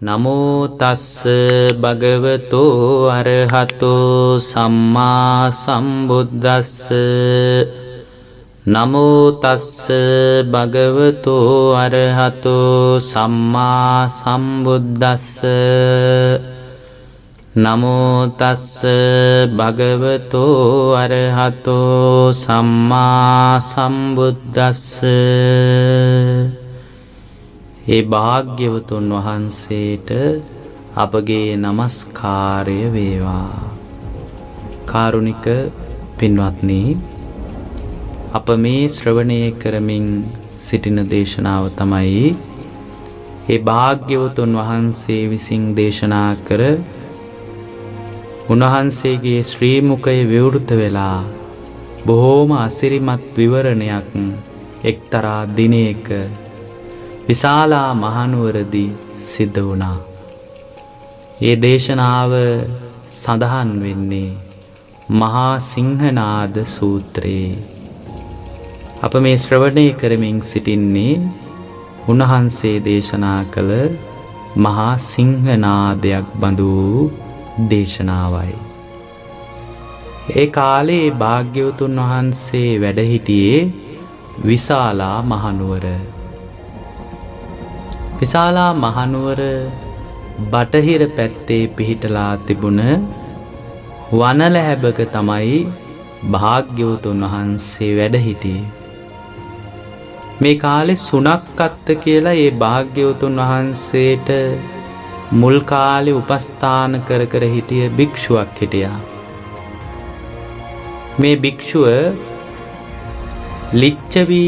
නමෝ තස්ස භගවතෝ අරහතෝ සම්මා සම්බුද්දස්ස නමෝ තස්ස භගවතෝ අරහතෝ සම්මා සම්බුද්දස්ස නමෝ තස්ස භගවතෝ අරහතෝ සම්මා සම්බුද්දස්ස. ඒ භාග්‍යවතුන් වහන්සේට අපගේ නමස්කාරය වේවා. කාරුණික පින්වත්නි, අප මේ ශ්‍රවණය කරමින් සිටින දේශනාව තමයි ඒ භාග්‍යවතුන් වහන්සේ විසින් දේශනා කර උන්වහන්සේගේ ශ්‍රී මුඛය විවෘත වෙලා බොහෝම අසිරිමත් විවරණයක් එක්තරා දිනයක විශාලා මහනුවරදී සිද්ධ වුණා. ඒ දේශනාව සඳහන් වෙන්නේ මහා සිංහනාද සූත්‍රයේ. අප මේ ශ්‍රවණය කරමින් සිටින්නේ උන්වහන්සේ දේශනා කළ මහා සිංහනාදයක් බඳු දේශනාවයි. ඒ කාලේ භාග්‍යවතුන් වහන්සේ වැඩ සිටියේ විශාලා මහනුවර. විශාලා මහනුවර බටහිර පැත්තේ පිහිටලා තිබුණ වනලැහැබක තමයි භාග්‍යවතුන් වහන්සේ වැඩ සිටියේ. මේ කාලේ සුනක්කත්ත කියලා ඒ භාග්‍යවතුන් වහන්සේට මුල් කාලේ උපස්ථාන කර කර හිටිය භික්ෂුවක් හිටියා. මේ භික්ෂුව ලිච්ඡවි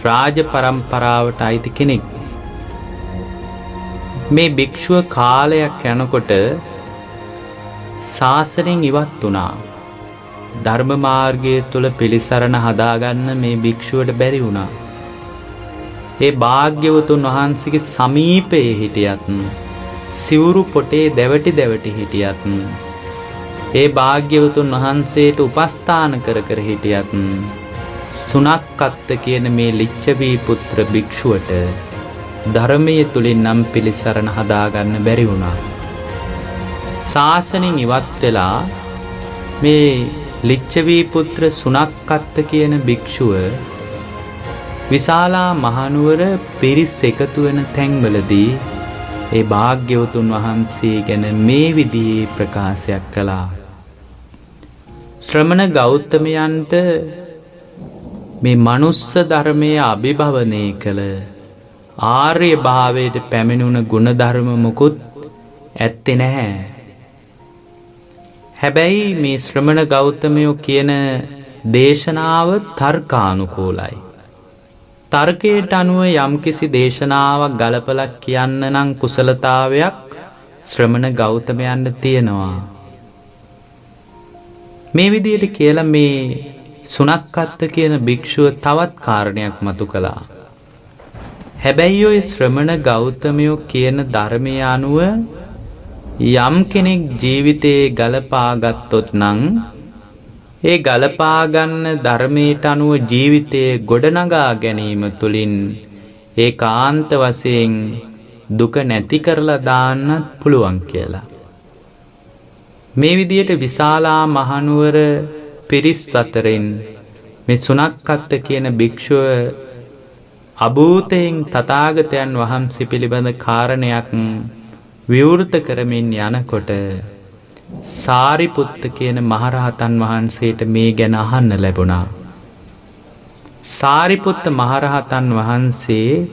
රාජ පරම්පරාවට අයිති කෙනෙක්. මේ භික්ෂුව කාලයක් යනකොට ශාසනයෙන් ඉවත් වුණා. ධර්ම මාර්ගය තුල පිළිසරණ හදාගන්න මේ භික්ෂුවට බැරි වුණා. ඒ භාග්‍යවතුන් වහන්සේගේ සමීපයේ හිටියත්, සිවුරු පොටේ දැවටි හිටියත්, ඒ භාග්‍යවතුන් වහන්සේට උපස්ථාන කර කර හිටියත්, සුනක්කත්ත කියන මේ ලිච්ඡවි පුත්‍ර භික්ෂුවට ධර්මයේ තුලින් නම් පිළිසරණ හදාගන්න බැරි වුණා. ශාසනයෙන් ඉවත් වෙලා මේ ලිච්ඡවි පුත්‍ර සුනක්කත්ත කියන භික්ෂුව විශාලා මහනුවර පිරිස් එකතු වෙන තැන්වලදී ඒ භාග්‍යවතුන් වහන්සේ ගැන මේ විදිහේ ප්‍රකාශයක් කළා. ශ්‍රමණ ගෞතමයන්ට මේ මනුස්ස ධර්මයේ අභිභවනය කළ ආර්ය භාවයට පැමිණුණ ගුණ ධර්ම මුකුත් ඇත්තේ නැහැ. හැබැයි මේ ශ්‍රමණ ගෞතමයෝ කියන දේශනාව තර්කානුකූලයි. තර්කයට අනුව යම්කිසි දේශනාවක් ගලපලා කියන්න නම් කුසලතාවයක් ශ්‍රමණ ගෞතමයන්ට තියෙනවා. මේ විදිහට කියලා මේ සුනක්කත්ත කියන භික්ෂුව තවත් කාරණයක් මතු කළා. හැබැයි ඔය ශ්‍රමණ ගෞතමයෝ කියන ධර්මය අනුව යම් කෙනෙක් ජීවිතේ ගලපා ගත්තොත් නම් ඒ ගලපා ගන්න ධර්මයට අනුව ජීවිතයේ ගොඩනගා ගැනීම තුළින් ඒකාන්ත වශයෙන් දුක නැති කරලා දාන්නත් පුළුවන් කියලා. මේ විදියට විශාලා මහනුවර පිරිස් අතරින් මේ සුනක්කත්ත කියන භික්ෂුව අභූතයෙන් තථාගතයන් වහන්සේ පිළිබඳ කාරණයක් විවෘත කරමින් යනකොට සාරිපුත්ත කියන මහරහතන් වහන්සේට මේ ගැන අහන්න ලැබුණා. සාරිපුත්ත මහරහතන් වහන්සේ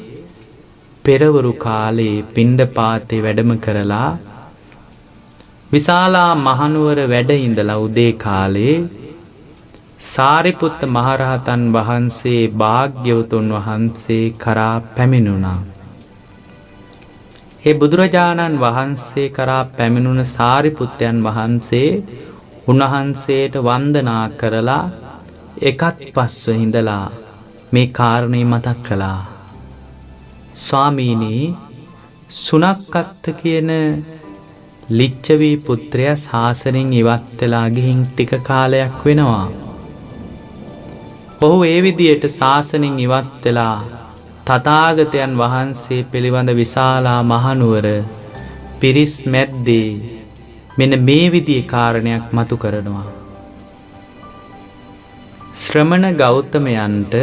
පෙරවරු කාලේ පිණ්ඩපාතේ වැඩම කරලා විශාලා මහනුවර වැඩ ඉඳලා උදේ කාලේ සාරිපුත්ත මහරහතන් වහන්සේ භාග්‍යවතුන් වහන්සේ කරා පැමිණුණා. ඒ බුදුරජාණන් වහන්සේ කරා පැමිණුණ සාරිපුත්තයන් වහන්සේ උන්වහන්සේට වන්දනා කරලා එකත් පස්ව හිඳලා මේ කාරණේ මතක් කළා. ස්වාමීනි, සුනක්කත්ත කියන ලිච්ඡවි පුත්‍රයා ශාසනයෙන් ඉවත් වෙලා ගිහින් ටික කාලයක් වෙනවා. ඔහු ඒ විදියට ශාසනයෙන් ඉවත් වෙලා තථාගතයන් වහන්සේ පිළිබඳ විශාලා මහනුවර පිරිස් මැද්දේ මෙන්න මේ විදිහේ කාරණයක් මතු කරනවා. ශ්‍රමණ ගෞතමයන්ට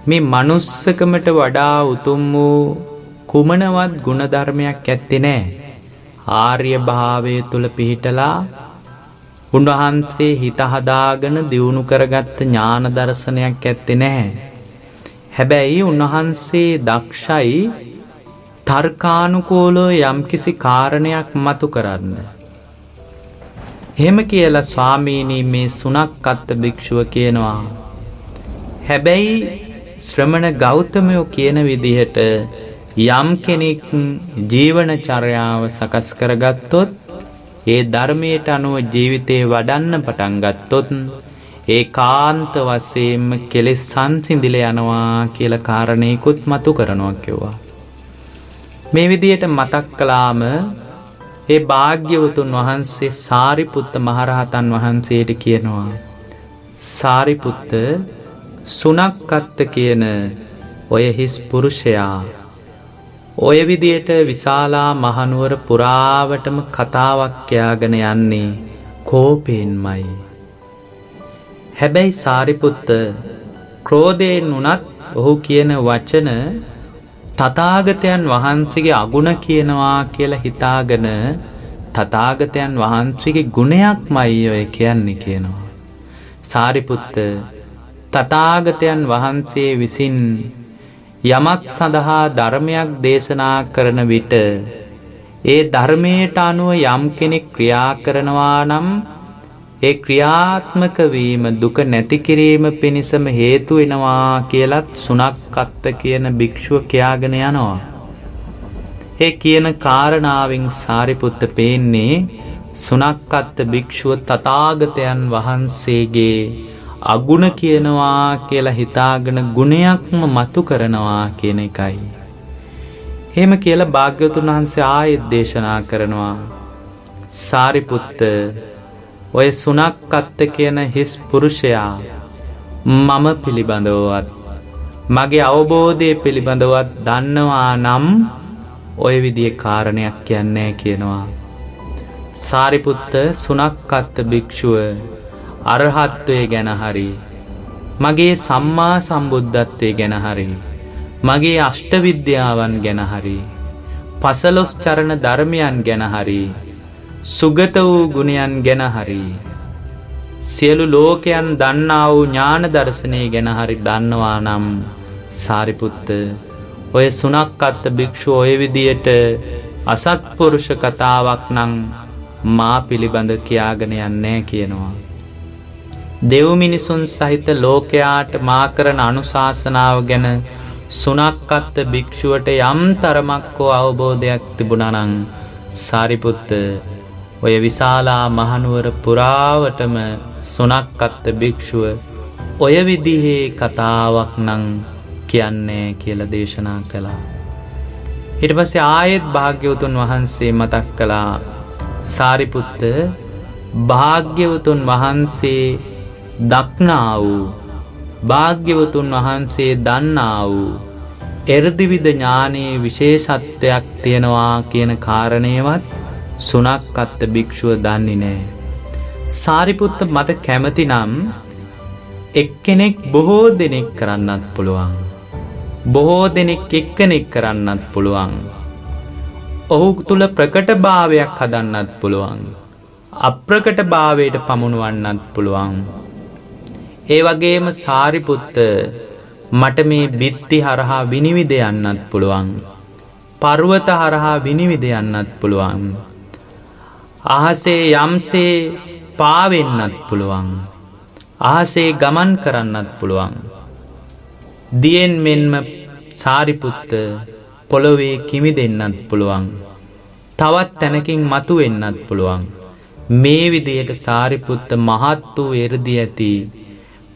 මේ manussකමට වඩා උතුම් වූ කුමනවත් ගුණධර්මයක් ඇත්තේ නැහැ. ආර්ය භාවයේ තුල පිහිටලා උන්වහන්සේ හිත හදාගෙන දියුණු කරගත්ත ඥාන දර්ශනයක් ඇත්තේ නැහැ. හැබැයි උන්වහන්සේ දක්ෂයි තර්කානුකූලව යම්කිසි කාරණයක් මතු කරන්න. එහෙම කියලා ස්වාමීනි මේ සුනක්කත් භික්ෂුව කියනවා. හැබැයි ශ්‍රමණ ගෞතමයෝ කියන විදිහට යම් කෙනෙක් ජීවනචර්යාව සකස් කරගත්තොත් ඒ ධර්මයට අනුව ජීවිතේ වඩන්න පටන් ගත්තොත් ඒකාන්ත වශයෙන්ම කෙලෙස් සංසිඳිල යනවා කියලා කාරණේකුත් මතු කරනවා කිව්වා. මේ විදිහට මතක් කළාම ඒ භාග්‍යවතුන් වහන්සේ සාරිපුත්ත මහරහතන් වහන්සේට කියනවා සාරිපුත්ත සුනක්කත් කියන ඔය හිස් පුරුෂයා ඔය විදියට විශාලා මහනුවර පුරාවටම කතාවක් කියාගෙන යන්නේ කෝපයෙන්මයි. හැබැයි සාරිපුත්ත ක්‍රෝධයෙන් උනත් ඔහු කියන වචන තථාගතයන් වහන්සේගේ අගුණ කියනවා කියලා හිතාගෙන තථාගතයන් වහන්සේගේ ගුණයක්මයි ඔය කියන්නේ කියනවා. සාරිපුත්ත තථාගතයන් වහන්සේ විසින් යමක් සඳහා ධර්මයක් දේශනා කරන විට ඒ ධර්මයට අනුව යම් කෙනෙක් ක්‍රියා කරනවා නම් ඒ ක්‍රියාත්මක වීම දුක නැති කිරීම පිණිසම හේතු වෙනවා කියලත් සුනක්කත් කියන භික්ෂුව කියාගෙන යනවා. ඒ කියන කාරණාවෙන් සාරිපුත්ත පේන්නේ සුනක්කත් භික්ෂුව තථාගතයන් වහන්සේගේ අගුණ කියනවා කියලා හිතාගෙන ගුණයක්ම මතු කරනවා කියන එකයි. එහෙම කියලා භාග්‍යවතුන් වහන්සේ ආයෙත් දේශනා කරනවා සාරිපුත්ත ඔය සුනක්කත් කියන හිස් පුරුෂයා මම පිළිබඳවත් මගේ අවබෝධය පිළිබඳවත් දන්නවා නම් ඔය විදිහේ කාරණයක් කියන්නේ කියනවා. සාරිපුත්ත සුනක්කත් භික්ෂුව අරහත්ත්වය ගැන හරි මගේ සම්මා සම්බුද්ධත්වය ගැන හරි මගේ අෂ්ට විද්‍යාවන් ගැන හරි පසළොස් චරණ ධර්මයන් ගැන හරි සුගත වූ ගුණයන් ගැන හරි සියලු ලෝකයන් දන්නා වූ ඥාන දර්ශනය ගැන හරි දන්නවා නම් සාරිපුත්ත ඔය සුනක්කත් භික්ෂුව ඔය විදියට අසත්පුරුෂ කතාවක් නම් මා පිළිබඳ කියාගෙන යන්නේ කියනවා. දෙව් මිනිසුන් සහිත ලෝකයාට මා කරන අනුශාසනාව ගැන සුනක්කත් භික්ෂුවට යම් තරමක් හෝ අවබෝධයක් තිබුණා නම් සාරිපුත්ත ඔය විශාලා මහනුවර පුරාවටම සුනක්කත් භික්ෂුව ඔය විදිහේ කතාවක් නම් කියන්නේ කියලා දේශනා කළා. ඊට පස්සේ ආයෙත් භාග්‍යවතුන් වහන්සේ මතක් කළා සාරිපුත්ත භාග්‍යවතුන් වහන්සේ දක්නා වූ භාග්‍යවතුන් වහන්සේ දන්නා වූ එර්දිවිද ඥානයේ විශේෂත්වයක් තියෙනවා කියන කාරණේවත් සුනක්කත් භික්ෂුව දන්නේ නැහැ. සාරිපුත්ත මට කැමති නම් එක්කෙනෙක් බොහෝ දෙනෙක් කරන්නත් පුළුවන්. බොහෝ දෙනෙක් එක්කෙනෙක් කරන්නත් පුළුවන්. ඔහු තුල ප්‍රකටභාවයක් හදන්නත් පුළුවන්. අප්‍රකටභාවයට පමුණවන්නත් පුළුවන්. ඒ වගේම සාරිපුත්ත මට මේ බිත්ති හරහා විනිවිද යන්නත් පුළුවන්. පර්වත හරහා විනිවිද යන්නත් පුළුවන්. අහසේ යම්සේ පාවෙන්නත් පුළුවන්. අහසේ ගමන් කරන්නත් පුළුවන්. දියෙන් මෙන්ම සාරිපුත්ත පොළොවේ කිමිදෙන්නත් පුළුවන්. තවත් තැනකින් මතු වෙන්නත් පුළුවන්. මේ විදියට සාරිපුත්ත මහත් වූ එ르දී ඇති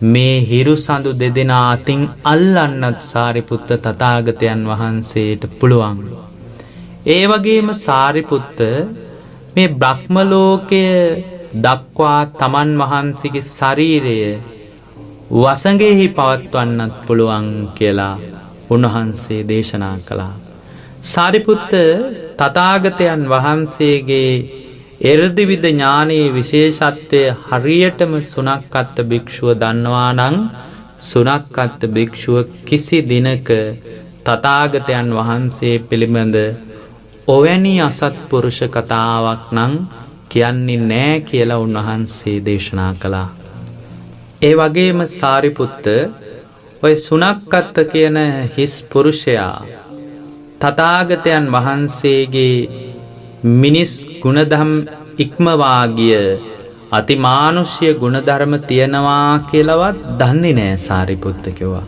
මේ හිරු සඳු දෙදෙනා අතින් අල්ලන්නත් සාරිපුත්ත තථාගතයන් වහන්සේට පුළුවන්. ඒ වගේම සාරිපුත්ත මේ බ්‍රහ්ම ලෝකය දක්වා තමන් වහන්සේගේ ශරීරය වසඟෙහි පවත්වන්නත් පුළුවන් කියලා උන්වහන්සේ දේශනා කළා. සාරිපුත්ත තථාගතයන් වහන්සේගේ එර්දිවිද ඥානයේ විශේෂත්වය හරියටම සුනක්කත්ත භික්ෂුව දන්නවා නම් සුනක්කත්ත භික්ෂුව කිසි දිනක තථාගතයන් වහන්සේ පිළිබඳ ඔවැනි අසත්පුරුෂ කතාවක් නම් කියන්නේ නෑ කියලා උන්වහන්සේ දේශනා කළා. ඒ වගේම සාරිපුත්ත ඔය සුනක්කත්ත කියන හිස් පුරුෂයා තථාගතයන් වහන්සේගේ මිනිස් ගුණධම් ඉක්මවා ගිය අතිමානුෂ්‍ය ගුණධර්ම තියනවා කියලාවත් දන්නේ නෑ සාරිපුත්ත කිව්වා.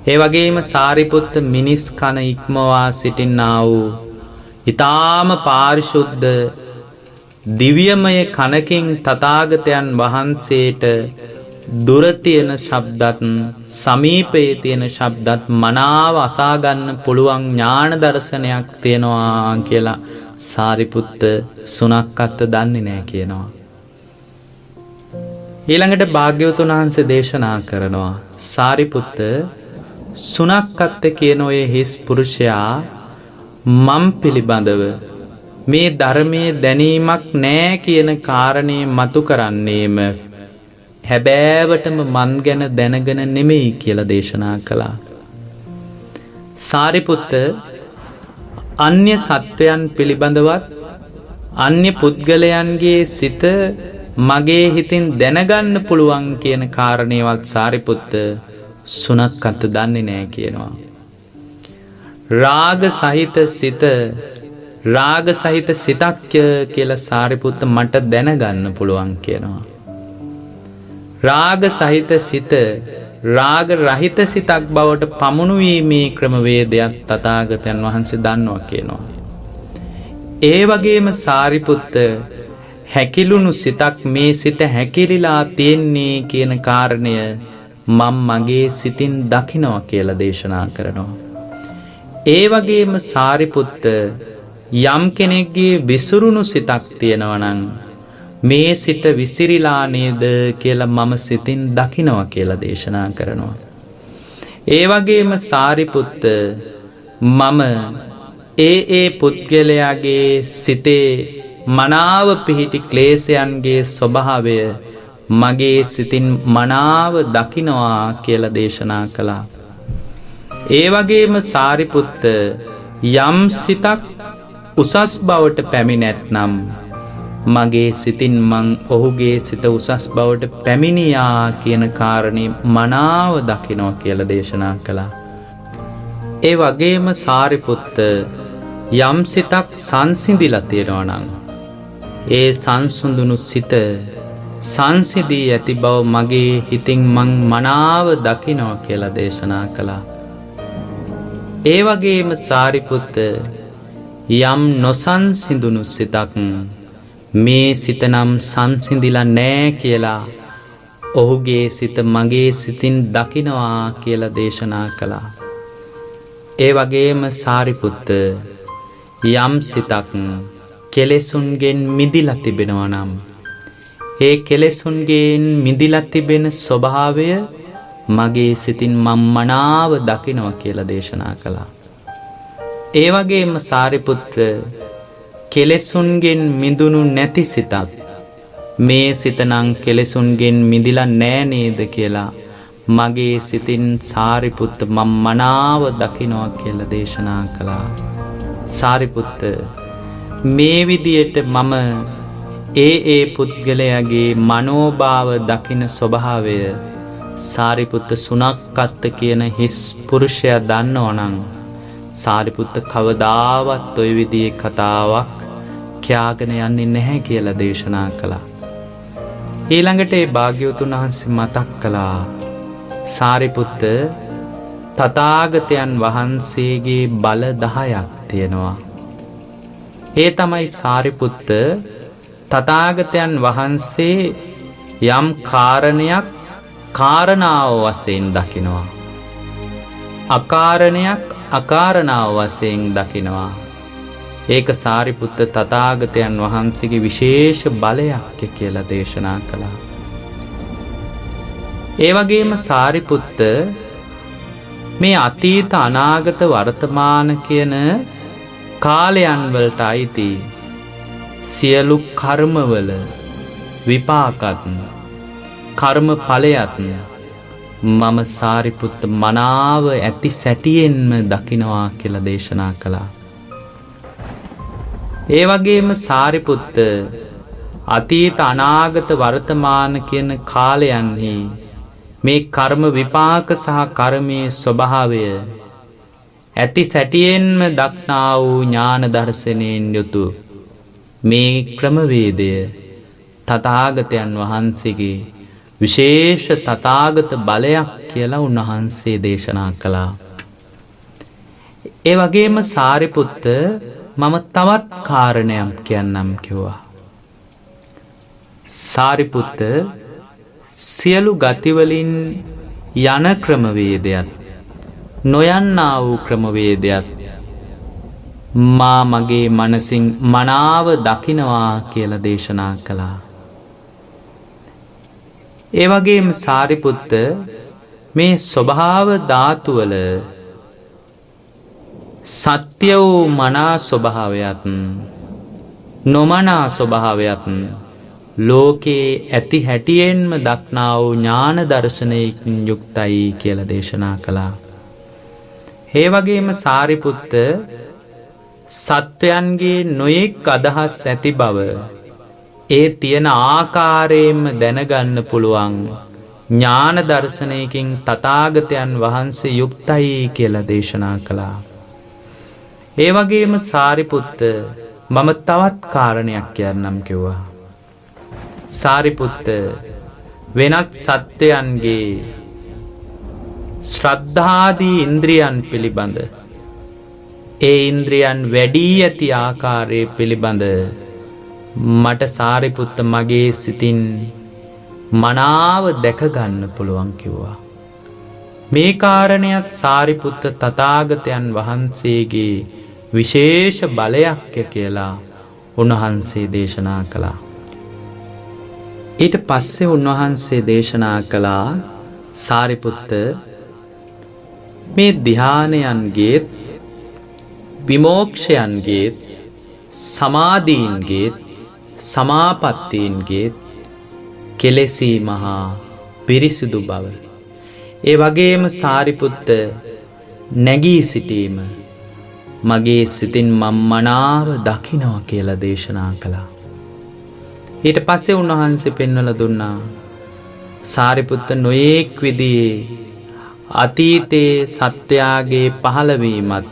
ඒ වගේම සාරිපුත්ත මිනිස් කන ඉක්මවා සිටින්නා වූ ඊ타ම පාරිශුද්ධ දිව්‍යමය කනකින් තථාගතයන් වහන්සේට දුර තියෙන ශබ්දත් සමීපයේ තියෙන ශබ්දත් මනාව අසා ගන්න පුළුවන් ඥාන දර්ශනයක් තියෙනවා කියලා සාරිපුත්ත සුනක්කත්ත දන්නේ නැහැ කියනවා. ඊළඟට භාග්‍යවතුන් වහන්සේ දේශනා කරනවා සාරිපුත්ත සුනක්කත්ත කියන ඔය හිස් පුරුෂයා මම් පිළිබඳව මේ ධර්මයේ දැනීමක් නෑ කියන කාරණේ මතු කරන්නේම හැබෑවටම මන් ගැන දැනගෙන නෙමෙයි කියලා දේශනා කළා. සාරිපුත්ත අන්‍ය සත්වයන් පිළිබඳවත් අන්‍ය පුද්ගලයන්ගේ සිත මගේ හිතින් දැනගන්න පුළුවන් කියන කාරණේවත් සාරිපුත්ත සුනක්කත්ත දන්නේ නෑ කියනවා. රාග සහිත සිත රාග සහිත සිතක් කියලා සාරිපුත්ත මට දැනගන්න පුළුවන් කියනවා. රාග සහිත සිත රාග රහිත සිතක් බවට පමුණුවීමේ ක්‍රමවේදයක් තථාගතයන් වහන්සේ දන්නවා කියනවා. ඒ වගේම සාරිපුත්ත හැකිලුණු සිතක් මේ සිත හැකිලිලා තියෙන්නේ කියන කාරණය මම මගේ සිතින් දකිනවා කියලා දේශනා කරනවා. ඒ වගේම සාරිපුත්ත යම් කෙනෙක්ගේ විසිරුණු සිතක් තියෙනවා නම් මේ සිත විසිරිලා නේද කියලා මම සිතින් දකිනවා කියලා දේශනා කරනවා. ඒ වගේම සාරිපුත්ත මම ඒ පුද්ගලයාගේ සිතේ මනාව පිහිටි ක්ලේශයන්ගේ ස්වභාවය මගේ සිතින් මනාව දකිනවා කියලා දේශනා කළා. ඒ වගේම සාරිපුත්ත යම් සිතක් උසස් බවට පැමිණෙත්නම් මගේ සිතින් මං ඔහුගේ සිත උසස් බවට පැමිණියා කියන කාරණේ මනාව දකිනවා කියලා දේශනා කළා. ඒ වගේම සාරිපුත්ත යම් සිතක් සංසිඳිලා තියෙනවා නම් ඒ සංසුඳුණු සිත සංසිදී ඇති බව මගේ හිතින් මං මනාව දකිනවා කියලා දේශනා කළා. ඒ වගේම සාරිපුත්ත යම් නොසන්සිඳුණු සිතක් මේ සිත නම් සංසිඳිලා නෑ කියලා ඔහුගේ සිත මගේ සිතින් දකිනවා කියලා දේශනා කළා. ඒ වගේම සාරිපුත්ත යම් සිතක් කෙලෙසුන්ගෙන් මිදිලා තිබෙනවා නම් ඒ කෙලෙසුන්ගෙන් මිදිලා තිබෙන ස්වභාවය මගේ සිතින් මම මනාව දකිනවා කියලා දේශනා කළා. ඒ වගේම සාරිපුත්ත කෙලෙසුන්ගෙන් මිදුණු නැති සිතක් මේ සිත නම් කෙලෙසුන්ගෙන් මිදිලා නෑ නේද කියලා මගේ සිතින් සාරිපුත්ත මම මනාව දකිනවා කියලා දේශනා කළා. සාරිපුත්ත මේ විදියට මම ඒ පුද්ගලයාගේ මනෝභාව දකින ස්වභාවය සාරිපුත්ත සුනක්කත්ත කියන හිස් පුරුෂයා දන්නවනම් සාරිපුත්ත කවදාවත් ඔය විදිහේ කතාවක් කියාගෙන යන්නේ නැහැ කියලා දේශනා කළා. ඊළඟට ඒ භාග්‍යවතුන් වහන්සේ මතක් කළා සාරිපුත්ත තථාගතයන් වහන්සේගේ බල 10ක් තියෙනවා. ඒ තමයි සාරිපුත්ත තථාගතයන් වහන්සේ යම් කාරණයක් කාරණාව වශයෙන් දකිනවා. අකාරණයක් අකාරණාව වශයෙන් දකිනවා. ඒක සාරිපුත්ත තථාගතයන් වහන්සේගේ විශේෂ බලයක් කියලා දේශනා කළා. ඒ වගේම සාරිපුත්ත මේ අතීත අනාගත වර්තමාන කියන කාලයන් වලට අයිති සියලු කර්මවල විපාකත් කර්ම ඵලයත් මම සාරිපුත්ත මනාව ඇති සැටියෙන්ම දකිනවා කියලා දේශනා කළා. ඒ වගේම සාරිපුත්ත අතීත අනාගත වර්තමාන කියන කාලයන්හි මේ කර්ම විපාක සහ කර්මයේ ස්වභාවය ඇති සැටියෙන්ම දක්නා වූ ඥාන දර්ශනයෙන් යුතු මේ ක්‍රමවේදය තථාගතයන් වහන්සේගේ විශේෂ තථාගත බලයක් කියලා උන්වහන්සේ දේශනා කළා. ඒ වගේම සාරිපුත්ත මම තවත් කාරණයක් කියන්නම් කිව්වා. සාරිපුත්ත සියලු ගතිවලින් යන ක්‍රමවේදයත් නොයන්නා වූ ක්‍රමවේදයත් මා මගේ මනසින් මනාව දකිනවා කියලා දේශනා කළා. ඒ වගේම සාරිපුත්ත මේ ස්වභාව ධාතුවල සත්‍ය වූ මනා ස්වභාවයත් නොමනා ස්වභාවයත් ලෝකේ ඇති හැටියෙන්ම දක්නා වූ ඥාන දර්ශනයකින් යුක්තයි කියලා දේශනා කළා. ඒ වගේම සාරිපුත්ත සත්වයන්ගේ නොයෙක් අදහස් ඇති බව ඒ තියෙන ආකාරයෙන්ම දැනගන්න පුළුවන් ඥාන දර්ශනයකින් තථාගතයන් වහන්සේ යුක්තයි කියලා දේශනා කළා. ඒ වගේම සාරිපුත්ත මම තවත් කාරණයක් කියන්නම් කිව්වා. සාරිපුත්ත වෙනත් සත්වයන්ගේ ශ්‍රද්ධාදී ඉන්ද්‍රියන් පිළිබඳ ඒ ඉන්ද්‍රියන් වැඩි ඇති ආකාරය පිළිබඳ මට සාරිපුත්ත මගේ සිතින් මනාව දැක ගන්න පුළුවන් කිව්වා. මේ කාරණයක් සාරිපුත්ත තථාගතයන් වහන්සේගේ විශේෂ බලයක් කියලා උන්වහන්සේ දේශනා කළා. ඊට පස්සේ උන්වහන්සේ දේශනා කළා සාරිපුත්ත මේ ධ්‍යානයන්ගේ විමෝක්ෂයන්ගේ සමාධීන්ගේ සමාපත්තීන්ගේ කෙලෙසීම හා පිරිසිදු බව ඒ වගේම සාරිපුත්ත නැගී සිටීම මගේ සිතින් මම මනාව දකිනවා කියලා දේශනා කළා. ඊට පස්සේ උන්වහන්සේ පෙන්වලා දුන්නා සාරිපුත්ත නොයේක් විදිහේ අතීතයේ සත්‍යයගේ පහළවීමත්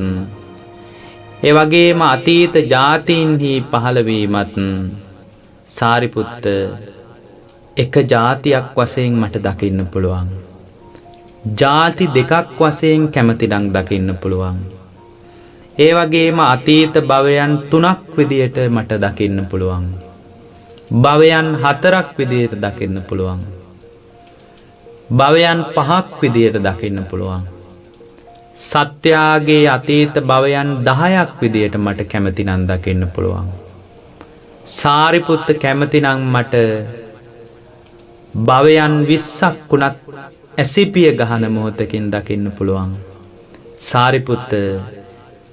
ඒ වගේම අතීත ජාතීන්හි පහළවීමත් සාරිපුත්ත එක ජාතියක් වශයෙන් මට දකින්න පුළුවන්. ජාති දෙකක් වශයෙන් කැමතිනම් දකින්න පුළුවන්. ඒ වගේම අතීත භවයන් 3ක් විදියට මට දකින්න පුළුවන්. භවයන් 4ක් විදියට දකින්න පුළුවන්. භවයන් 5ක් විදියට දකින්න පුළුවන්. සත්‍යයේ අතීත භවයන් 10ක් විදියට මට කැමතිනම් දකින්න පුළුවන්. සාරිපුත්ත කැමතිනම් මට භවයන් 20ක් උනත් ඇසිපිය ගහන මොහොතකින් දකින්න පුළුවන්. සාරිපුත්ත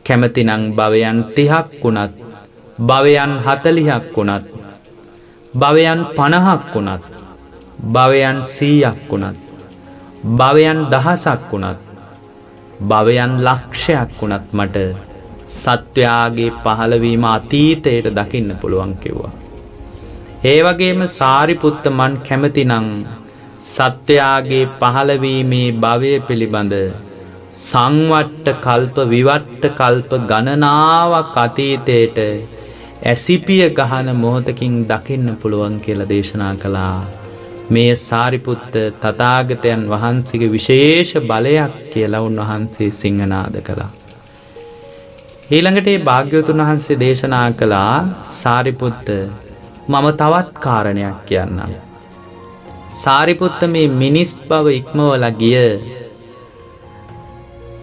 කැමතිනම් භවයන් 30ක් උනත් භවයන් 40ක් උනත් භවයන් 50ක් උනත් භවයන් 100ක් උනත් භවයන් 1000ක් උනත් භවයන් ලක්ෂයක් උනත් මට සත්‍යයේ පහළවීම අතීතයට දකින්න පුළුවන් කිව්වා. ඒ වගේම සාරිපුත්ත මන් කැමතිනම් සත්‍යයේ පහළවීමේ භවය පිළිබඳ සංවට්ට කල්ප විවට්ට කල්ප ගණනාවක් අතීතයට ඇසිපිය ගහන මොහොතකින් දකින්න පුළුවන් කියලා දේශනා කළා. මේ සාරිපුත්ත තථාගතයන් වහන්සේගේ විශේෂ බලයක් කියලා උන්වහන්සේ සිංහනාද කළා. ඊළඟට මේ භාග්‍යවතුන් වහන්සේ දේශනා කළා සාරිපුත්ත මම තවත් කාරණයක් කියන්නම්. සාරිපුත්ත මේ මිනිස් බව ඉක්මවලා ගිය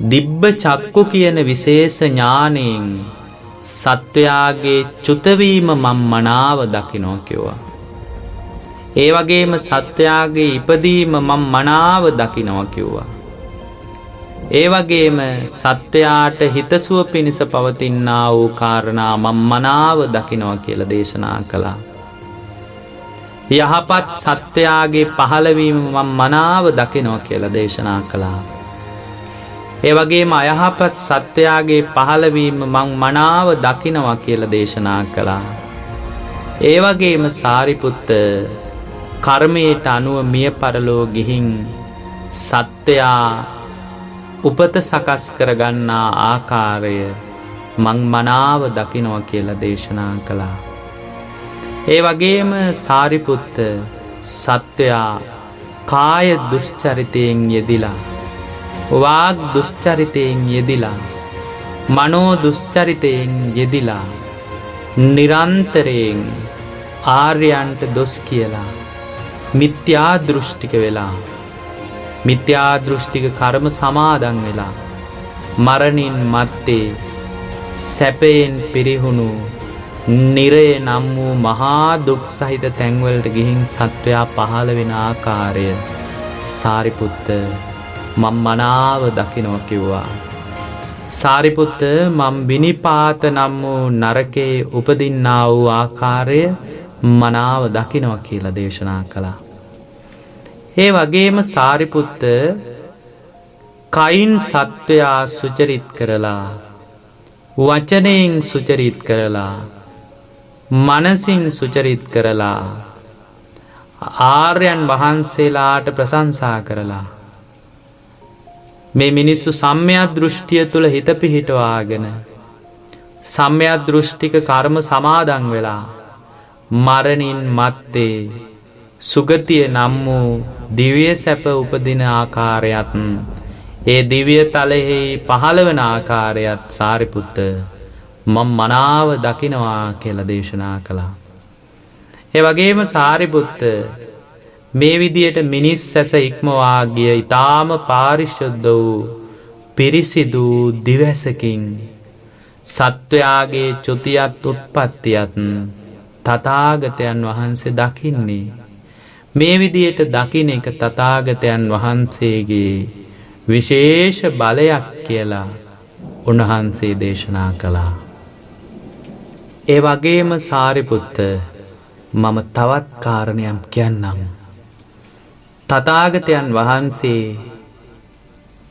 දිබ්බ චක්කු කියන විශේෂ ඥාණයෙන් සත්වයාගේ චුතවීම මම මනාව දකිනවා කිව්වා. ඒ වගේම සත්වයාගේ ඉපදීම මම මනාව දකිනවා කිව්වා. ඒ වගේම සත්වයාට හිතසුව පිණිස පවතිනා වූ කාරණා මම මනාව දකිනවා කියලා දේශනා කළා. යහපත් සත්වයාගේ පහළවීම මම මනාව දකිනවා කියලා දේශනා කළා. ඒ වගේම අයහපත් සත්වයාගේ පහළවීම මං මනාව දකිනවා කියලා දේශනා කළා. ඒ වගේම සාරිපුත්ත කර්මයට අනුව මිය පරලෝ ගිහින් සත්වයා උපත සකස් කරගන්නා ආකාරය මං මනාව දකිනවා කියලා දේශනා කළා. ඒ වගේම සාරිපුත්ත සත්වයා කාය දුෂ්චරිතයෙන් යෙදිලා වාග් දුෂ්චරිතයෙන් යෙදිලා මනෝ දුෂ්චරිතයෙන් යෙදිලා නිරන්තරයෙන් ආර්යයන්ට දොස් කියලා මිත්‍යා දෘෂ්ටික වෙලා මිත්‍යා දෘෂ්ටික කර්ම සමාදන් වෙලා මරණින් මත්තේ සැපයෙන් පිරිහුණු නිරය නම් වූ මහා දුක් සහිත තැන්වලට ගිහින් සත්වයා පහළ වෙන ආකාරය සාරිපුත්ත මම මනාව දකිනවා කිව්වා. සාරිපුත්ත මම විනිපාත නම් වූ නරකේ උපදින්නා වූ ආකාරය මනාව දකිනවා කියලා දේශනා කළා. ඒ වගේම සාරිපුත්ත කයින් සත්වයා සුචරිත කරලා වචනයෙන් සුචරිත කරලා මනසින් සුචරිත කරලා ආර්යයන් වහන්සේලාට ප්‍රශංසා කරලා මේ මිනිස්සු සම්‍යක් දෘෂ්ටිය තුල හිත පිහිටවාගෙන සම්‍යක් දෘෂ්ටික කර්ම සමාදන් වෙලා මරණින් මත්තේ සුගතිය නම් වූ දිව්‍ය සැප උපදින ආකාරයත් ඒ දිව්‍ය තලෙහි පහළවන ආකාරයත් සාරිපුත්ත මම මනාව දකිනවා කියලා දේශනා කළා. ඒ වගේම සාරිපුත්ත මේ විදියට මිනිස් ඇස ඉක්මවා ගිය ඊටාම පාරිශුද්ධ වූ පිරිසිදු දිවැසකින් සත්වයාගේ චුතියත් උත්පත්තියත් තථාගතයන් වහන්සේ දකින්නේ. මේ විදියට දකින්න එක තථාගතයන් වහන්සේගේ විශේෂ බලයක් කියලා උන්වහන්සේ දේශනා කළා. ඒ වගේම සාරිපුත්ත මම තවත් කාරණයක් කියන්නම්. තථාගතයන් වහන්සේ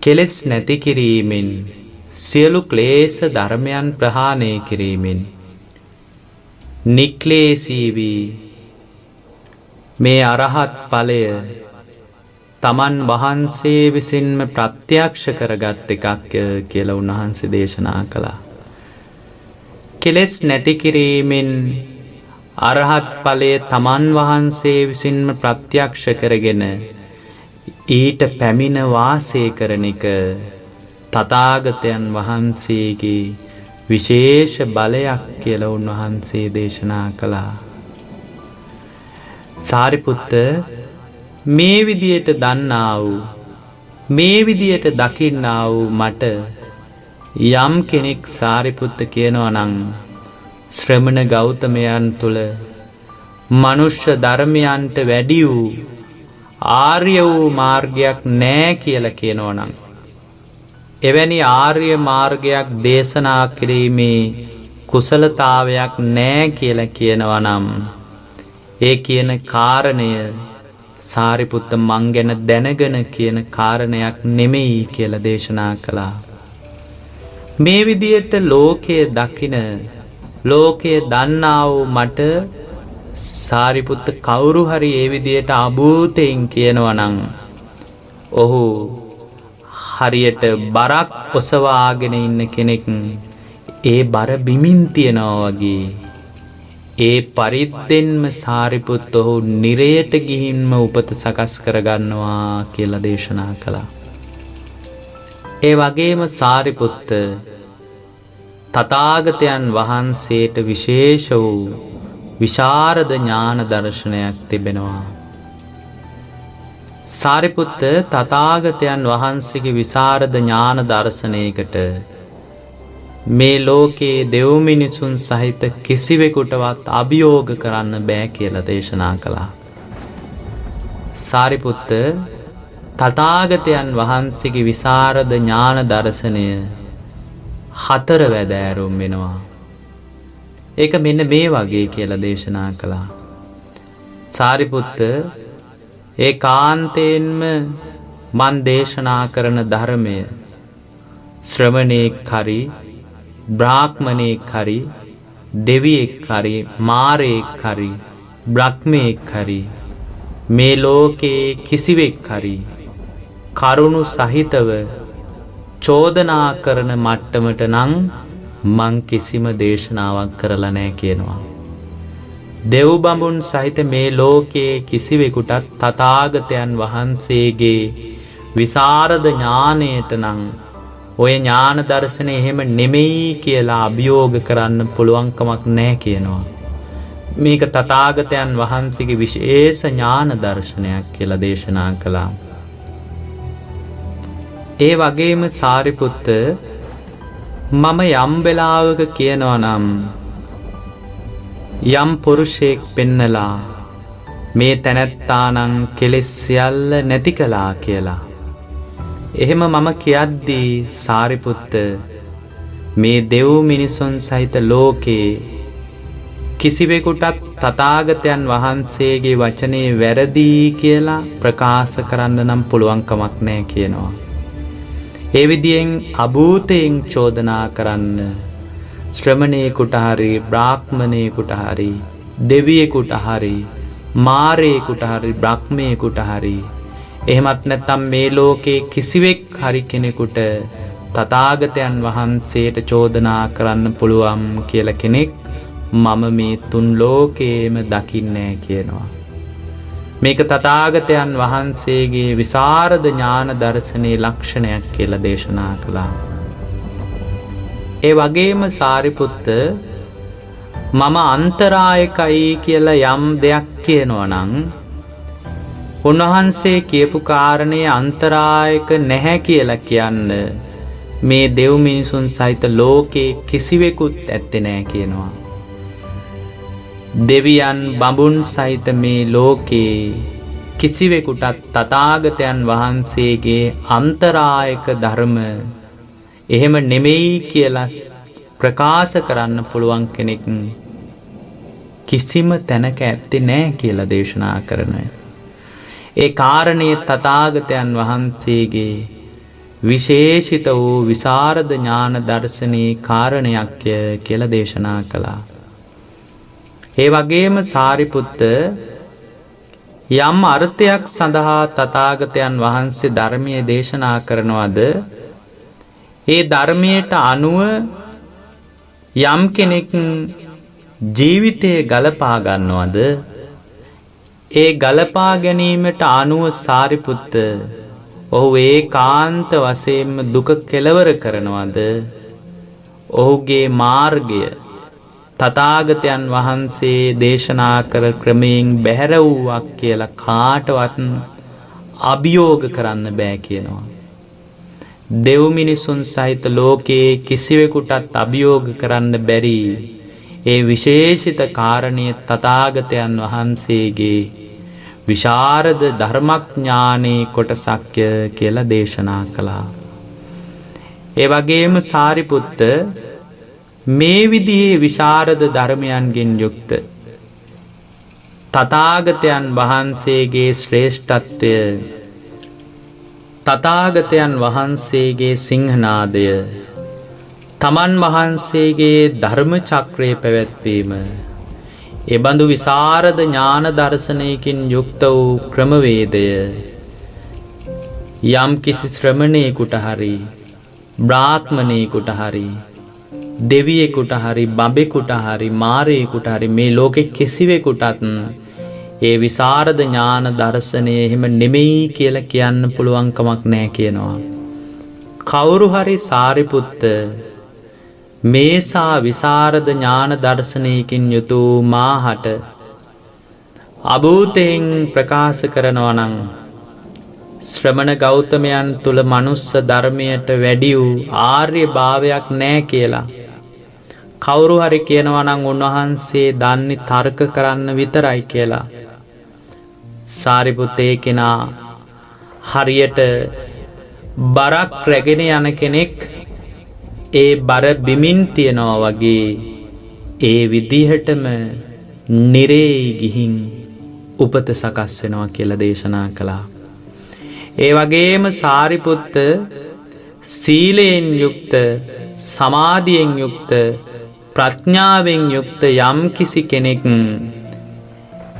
කෙලෙස් නැති කිරීමෙන් සියලු ක්ලේශ ධර්මයන් ප්‍රහාණය කිරීමෙන් නික්ලේශී වී මේ අරහත් ඵලය තමන් වහන්සේ විසින්ම ප්‍රත්‍යක්ෂ කරගත් එකක් කියලා උන්වහන්සේ දේශනා කළා. කෙලෙස් නැති කිරීමෙන් අරහත් ඵලය තමන් වහන්සේ විසින්ම ප්‍රත්‍යක්ෂ කරගෙන ඊට පැමිණ වාසය කරන එක තථාගතයන් වහන්සේගේ විශේෂ බලයක් කියලා උන්වහන්සේ දේශනා කළා. සාරිපුත්ත මේ විදියට දන්නා වූ මේ විදියට දකින්නා වූ මට යම් කෙනෙක් සාරිපුත්ත කියනවා නම් ශ්‍රමණ ගෞතමයන් තුල මනුෂ්‍ය ධර්මයන්ට වැඩි වූ ආර්ය වූ මාර්ගයක් නැහැ කියලා කියනවා නම් එවැනි ආර්ය මාර්ගයක් දේශනා කිරීමේ කුසලතාවයක් නැහැ කියලා කියනවා නම් ඒ කියන කාරණය සාරිපුත්ත මං ගැන දැනගෙන කියන කාරණයක් නෙමෙයි කියලා දේශනා කළා. මේ විදියට ලෝකයේ දකින ලෝකයේ දන්නා වූ මට සාරිපුත්ත කවුරු හරි ඒ විදියට අභූතයෙන් කියනවා නම් ඔහු හරියට බරක් ඔසවාගෙන ඉන්න කෙනෙක් ඒ බර බිමින් තියනවා වගේ ඒ පරිද්දෙන්ම සාරිපුත්ත ඔහු නිරයට ගිහින්ම උපත සකස් කරගන්නවා කියලා දේශනා කළා. ඒ වගේම සාරිපුත්ත තථාගතයන් වහන්සේට විශේෂ වූ විශාරද ඥාන දර්ශනයක් තිබෙනවා. සාරිපුත්ත තථාගතයන් වහන්සේගේ විශාරද ඥාන දර්ශනයකට මේ ලෝකයේ දෙව් මිනිසුන් සහිත කිසිවෙකුටවත් අභියෝග කරන්න බෑ කියලා දේශනා කළා. සාරිපුත්ත තථාගතයන් වහන්සේගේ විසරද ඥාන දර්ශනය හතර වැදෑරුම් වෙනවා. ඒක මෙන්න මේ වගේ කියලා දේශනා කළා. සාරිපුත්ත ඒකාන්තයෙන්ම මන් දේශනා කරන ධර්මය ශ්‍රමණේක් හරි බ්‍රාහ්මණේක් හරි දෙවියෙක් හරි මාරයෙක් හරි බ්‍රහ්මයෙක් හරි මේ ලෝකේ කිසිවෙක් හරි කරුණු සහිතව චෝදනා කරන මට්ටමට නම් මං කිසිම දේශනාවක් කරලා නැහැ කියනවා. දෙව් බඹුන් සහිත මේ ලෝකයේ කිසිවෙකුටත් තථාගතයන් වහන්සේගේ විසරද ඥාණයට නම් ඔය ඥාන දර්ශනය එහෙම නෙමෙයි කියලා අභියෝග කරන්න පුළුවන් කමක් නැහැ කියනවා. මේක තථාගතයන් වහන්සේගේ විශේෂ ඥාන දර්ශනයක් කියලා දේශනා කළා. ඒ වගේම සාරිපුත්ත මම යම් වෙලාවක කියනවා නම් යම් පුරුෂයෙක් පෙන්නලා මේ තැනැත්තානම් කෙලෙස් සියල්ල නැති කළා කියලා. එහෙම මම කියද්දී සාරිපුත්ත මේ දෙව් මිනිසුන් සහිත ලෝකේ කිසිවෙකුටත් තථාගතයන් වහන්සේගේ වචනේ වැරදි කියලා ප්‍රකාශ කරන්න නම් පුළුවන් කමක් නැහැ කියනවා. ඒ විදියෙන් අභූතයෙන් චෝදනා කරන්න ශ්‍රමණේකට හරි බ්‍රාහ්මණේකට හරි දෙවියෙකුට හරි මාරයෙකුට හරි බ්‍රහ්මයෙකුට හරි එහෙමත් නැත්නම් මේ ලෝකේ කිසිවෙක් හරි කෙනෙකුට තථාගතයන් වහන්සේට චෝදනා කරන්න පුළුවන් කියලා කෙනෙක් මම මේ තුන් ලෝකේම දකින්නේ කියනවා. මේක තථාගතයන් වහන්සේගේ විසරද ඥාන දර්ශනයේ ලක්ෂණයක් කියලා දේශනා කළා. ඒ වගේම සාරිපුත්ත මම අන්තරායකයි කියලා යම් දෙයක් කියනවා නම් උන්වහන්සේ කියපු කාරණේ අන්තරායක නැහැ කියලා කියන්න මේ දෙව් මිනිසුන් සහිත ලෝකේ කිසිවෙකුත් ඇත්තේ නැහැ කියනවා. දෙවියන් බඹුන් සහිත මේ ලෝකේ කිසිවෙකුටත් තථාගතයන් වහන්සේගේ අන්තරායක ධර්ම එහෙම නෙමෙයි කියලා ප්‍රකාශ කරන්න පුළුවන් කෙනෙක් කිසිම තැනක ඇත්තේ නැහැ කියලා දේශනා කරනවා. ඒ කාරණේ තථාගතයන් වහන්සේගේ විශේෂිත වූ විසරද ඥාන දර්ශනී කාරණයක් කියලා දේශනා කළා. ඒ වගේම සාරිපුත්ත යම් අර්ථයක් සඳහා තථාගතයන් වහන්සේ ධර්මයේ දේශනා කරනවද ඒ ධර්මයට අනුව යම් කෙනෙක් ජීවිතය ගලපා ගන්නවද ඒ ගලපා ගැනීමට අනුව සාරිපුත්ත ඔහු ඒකාන්ත වශයෙන්ම දුක කෙලවර කරනවද ඔහුගේ මාර්ගය තථාගතයන් වහන්සේ දේශනා කර ක්‍රමයෙන් බැහැර වූවක් කියලා කාටවත් අභියෝග කරන්න බෑ කියනවා. දෙව් මිනිසුන් සහිත ලෝකයේ කිසිවෙකුටත් අභියෝග කරන්න බැරි ඒ විශේෂිත කාරණය තථාගතයන් වහන්සේගේ විශාරද ධර්මඥානී කොටසක් කියලා දේශනා කළා. ඒ වගේම සාරිපුත්ත මේ විදිහේ විශාරද ධර්මයන්ගෙන් යුක්ත තථාගතයන් වහන්සේගේ ශ්‍රේෂ්ඨත්වය තථාගතයන් වහන්සේගේ සිංහනාදය තමන් වහන්සේගේ ධර්ම චක්‍රය පැවැත්වීම එබඳු විසරද ඥාන දර්ශනයකින් යුක්ත වූ ක්‍රමවේදය යම් කිසි ශ්‍රමණේකට හරි බ්‍රාහ්මණේකට හරි දෙවියෙකුට හරි බඹෙකුට හරි මාරයෙකුට හරි මේ ලෝකෙ කිසිවෙකුටත් ඒ විසරද ඥාන දර්ශනය එහෙම නෙමෙයි කියලා කියන්න පුළුවන් කමක් නැහැ කියනවා. කවුරු හරි සාරිපුත්ත මේසා විසරද ඥාන දර්ශනයකින් යුතු මාහට අභූතයෙන් ප්‍රකාශ කරනවා නම් ශ්‍රමණ ගෞතමයන් තුල මනුස්ස ධර්මයට වැඩි වූ ආර්ය භාවයක් නැහැ කියලා කවුරු හරි කියනවා නම් උන්වහන්සේ දන්නේ තර්ක කරන්න විතරයි කියලා සාරිපුත්තේ කෙනා හරියට බරක් රැගෙන යන කෙනෙක් ඒ බර බිමින් තියනවා වගේ ඒ විදිහටම නිරේ ගිහින් උපත සකස් වෙනවා කියලා දේශනා කළා. ඒ වගේම සාරිපුත්ත සීලයෙන් යුක්ත, සමාධියෙන් යුක්ත, ප්‍රඥාවෙන් යුක්ත යම් කිසි කෙනෙක්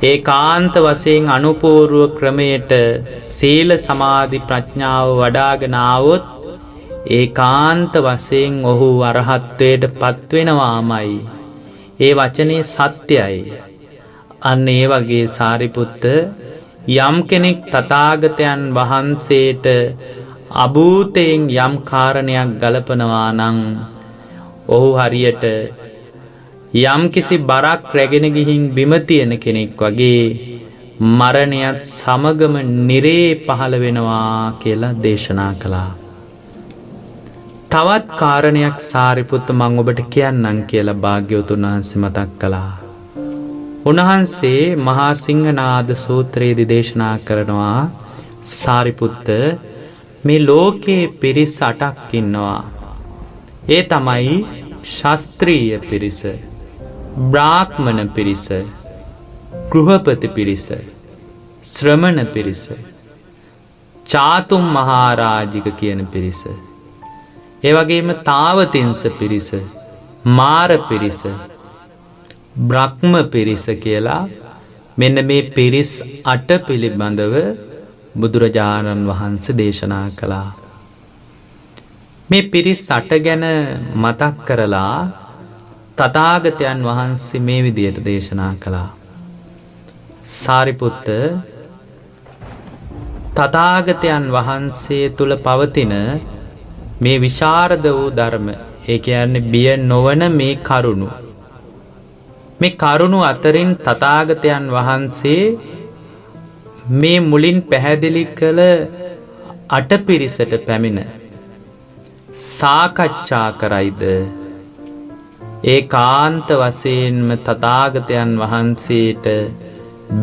ඒකාන්ත වශයෙන් අනුපූර්ව ක්‍රමයට සීල සමාධි ප්‍රඥාව වඩාගෙන ආවොත් ඒකාන්ත වශයෙන් ඔහු අරහත්ත්වයට පත්වෙනවාමයි. ඒ වචනේ සත්‍යයි. අන්න ඒ වගේ සාරිපුත්ත යම් කෙනෙක් තථාගතයන් වහන්සේට අභූතයෙන් යම් කාරණයක් ගලපනවා නම් ඔහු හරියට යම් කිසි බරක් රැගෙන ගිහින් බිම තියෙන කෙනෙක් වගේ මරණයත් සමගම නිරේ පහළ වෙනවා කියලා දේශනා කළා. තවත් කාරණයක් සාරිපුත්ත මම ඔබට කියන්නම් කියලා භාග්‍යවතුන් වහන්සේ මතක් කළා. උන්වහන්සේ මහා සිංහනාද සූත්‍රයේදී දේශනා කරනවා සාරිපුත්ත මේ ලෝකේ පිරිස් 8ක් ඉන්නවා. ඒ තමයි ශාස්ත්‍රීය පිරිස, බ්‍රාහ්මණ පිරිස, ගෘහපති පිරිස, ශ්‍රමණ පිරිස, චාතුම් මහරජික කියන පිරිස. ඒ වගේම තාවතින්ස පිරිස, මාර පිරිස, බ්‍රහ්ම පිරිස කියලා මෙන්න මේ පිරිස් 8 පිළිබඳව බුදුරජාණන් වහන්සේ දේශනා කළා. මේ පිරිස් 8 ගැන මතක් කරලා තථාගතයන් වහන්සේ මේ විදියට දේශනා කළා. සාරිපුත්ත තථාගතයන් වහන්සේ තුල පවතින මේ විශාරද වූ ධර්ම, ඒ කියන්නේ බිය නොවන මේ කරුණු, මේ කරුණු අතරින් තථාගතයන් වහන්සේ මේ මුලින් පැහැදිලි කළ 8 පිරිසට පැමිණ සාකච්ඡා කරයිද ඒකාන්ත වශයෙන්ම තථාගතයන් වහන්සේට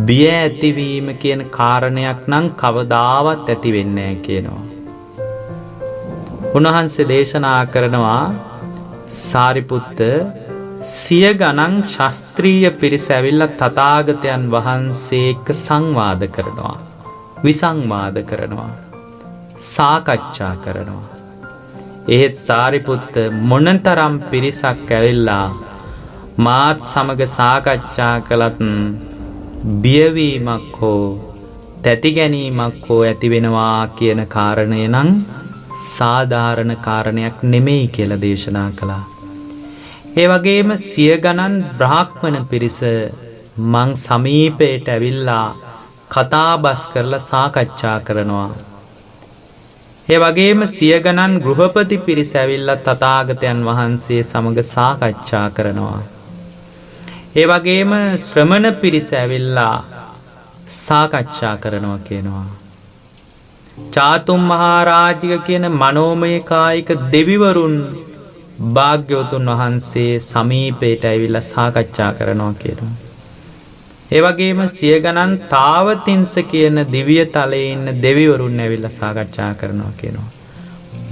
බිය ඇතිවීම කියන කාරණයක් නම් කවදාවත් ඇති වෙන්නේ නැහැ කියනවා. උන්වහන්සේ දේශනා කරනවා සාරිපුත්ත සිය ගණන් ශාස්ත්‍රීය පිරිස ඇවිල්ලා තථාගතයන් වහන්සේ එක්ක සංවාද කරනවා, විසංවාද කරනවා, සාකච්ඡා කරනවා. ඒත් සාරිපුත්ත මොනතරම් පිරිසක් ඇවිල්ලා මාත් සමග සාකච්ඡා කළත් බියවීමක් හෝ තැති ගැනීමක් හෝ ඇති වෙනවා කියන කාරණය නම් සාධාරණ කාරණයක් නෙමෙයි කියලා දේශනා කළා. ඒ වගේම සිය ගණන් බ්‍රාහ්මණ පිරිස මං සමීපයට ඇවිල්ලා කතාබස් කරලා සාකච්ඡා කරනවා. ඒ වගේම සිය ගණන් ගෘහපති පිරිස ඇවිල්ලා තථාගතයන් වහන්සේ සමග සාකච්ඡා කරනවා. ඒ වගේම ශ්‍රමණ පිරිස ඇවිල්ලා සාකච්ඡා කරනවා කියනවා. චාතුම් මහරජික කියන මනෝමය කායික දෙවිවරුන් භාග්‍යවතුන් වහන්සේ සමීපයට ඇවිල්ලා සාකච්ඡා කරනවා කියනවා. ඒ වගේම සිය ගණන් තාවතින්ස කියන දිව්‍ය තලයේ ඉන්න දෙවිවරුන් ඇවිල්ලා සාකච්ඡා කරනවා කියනවා.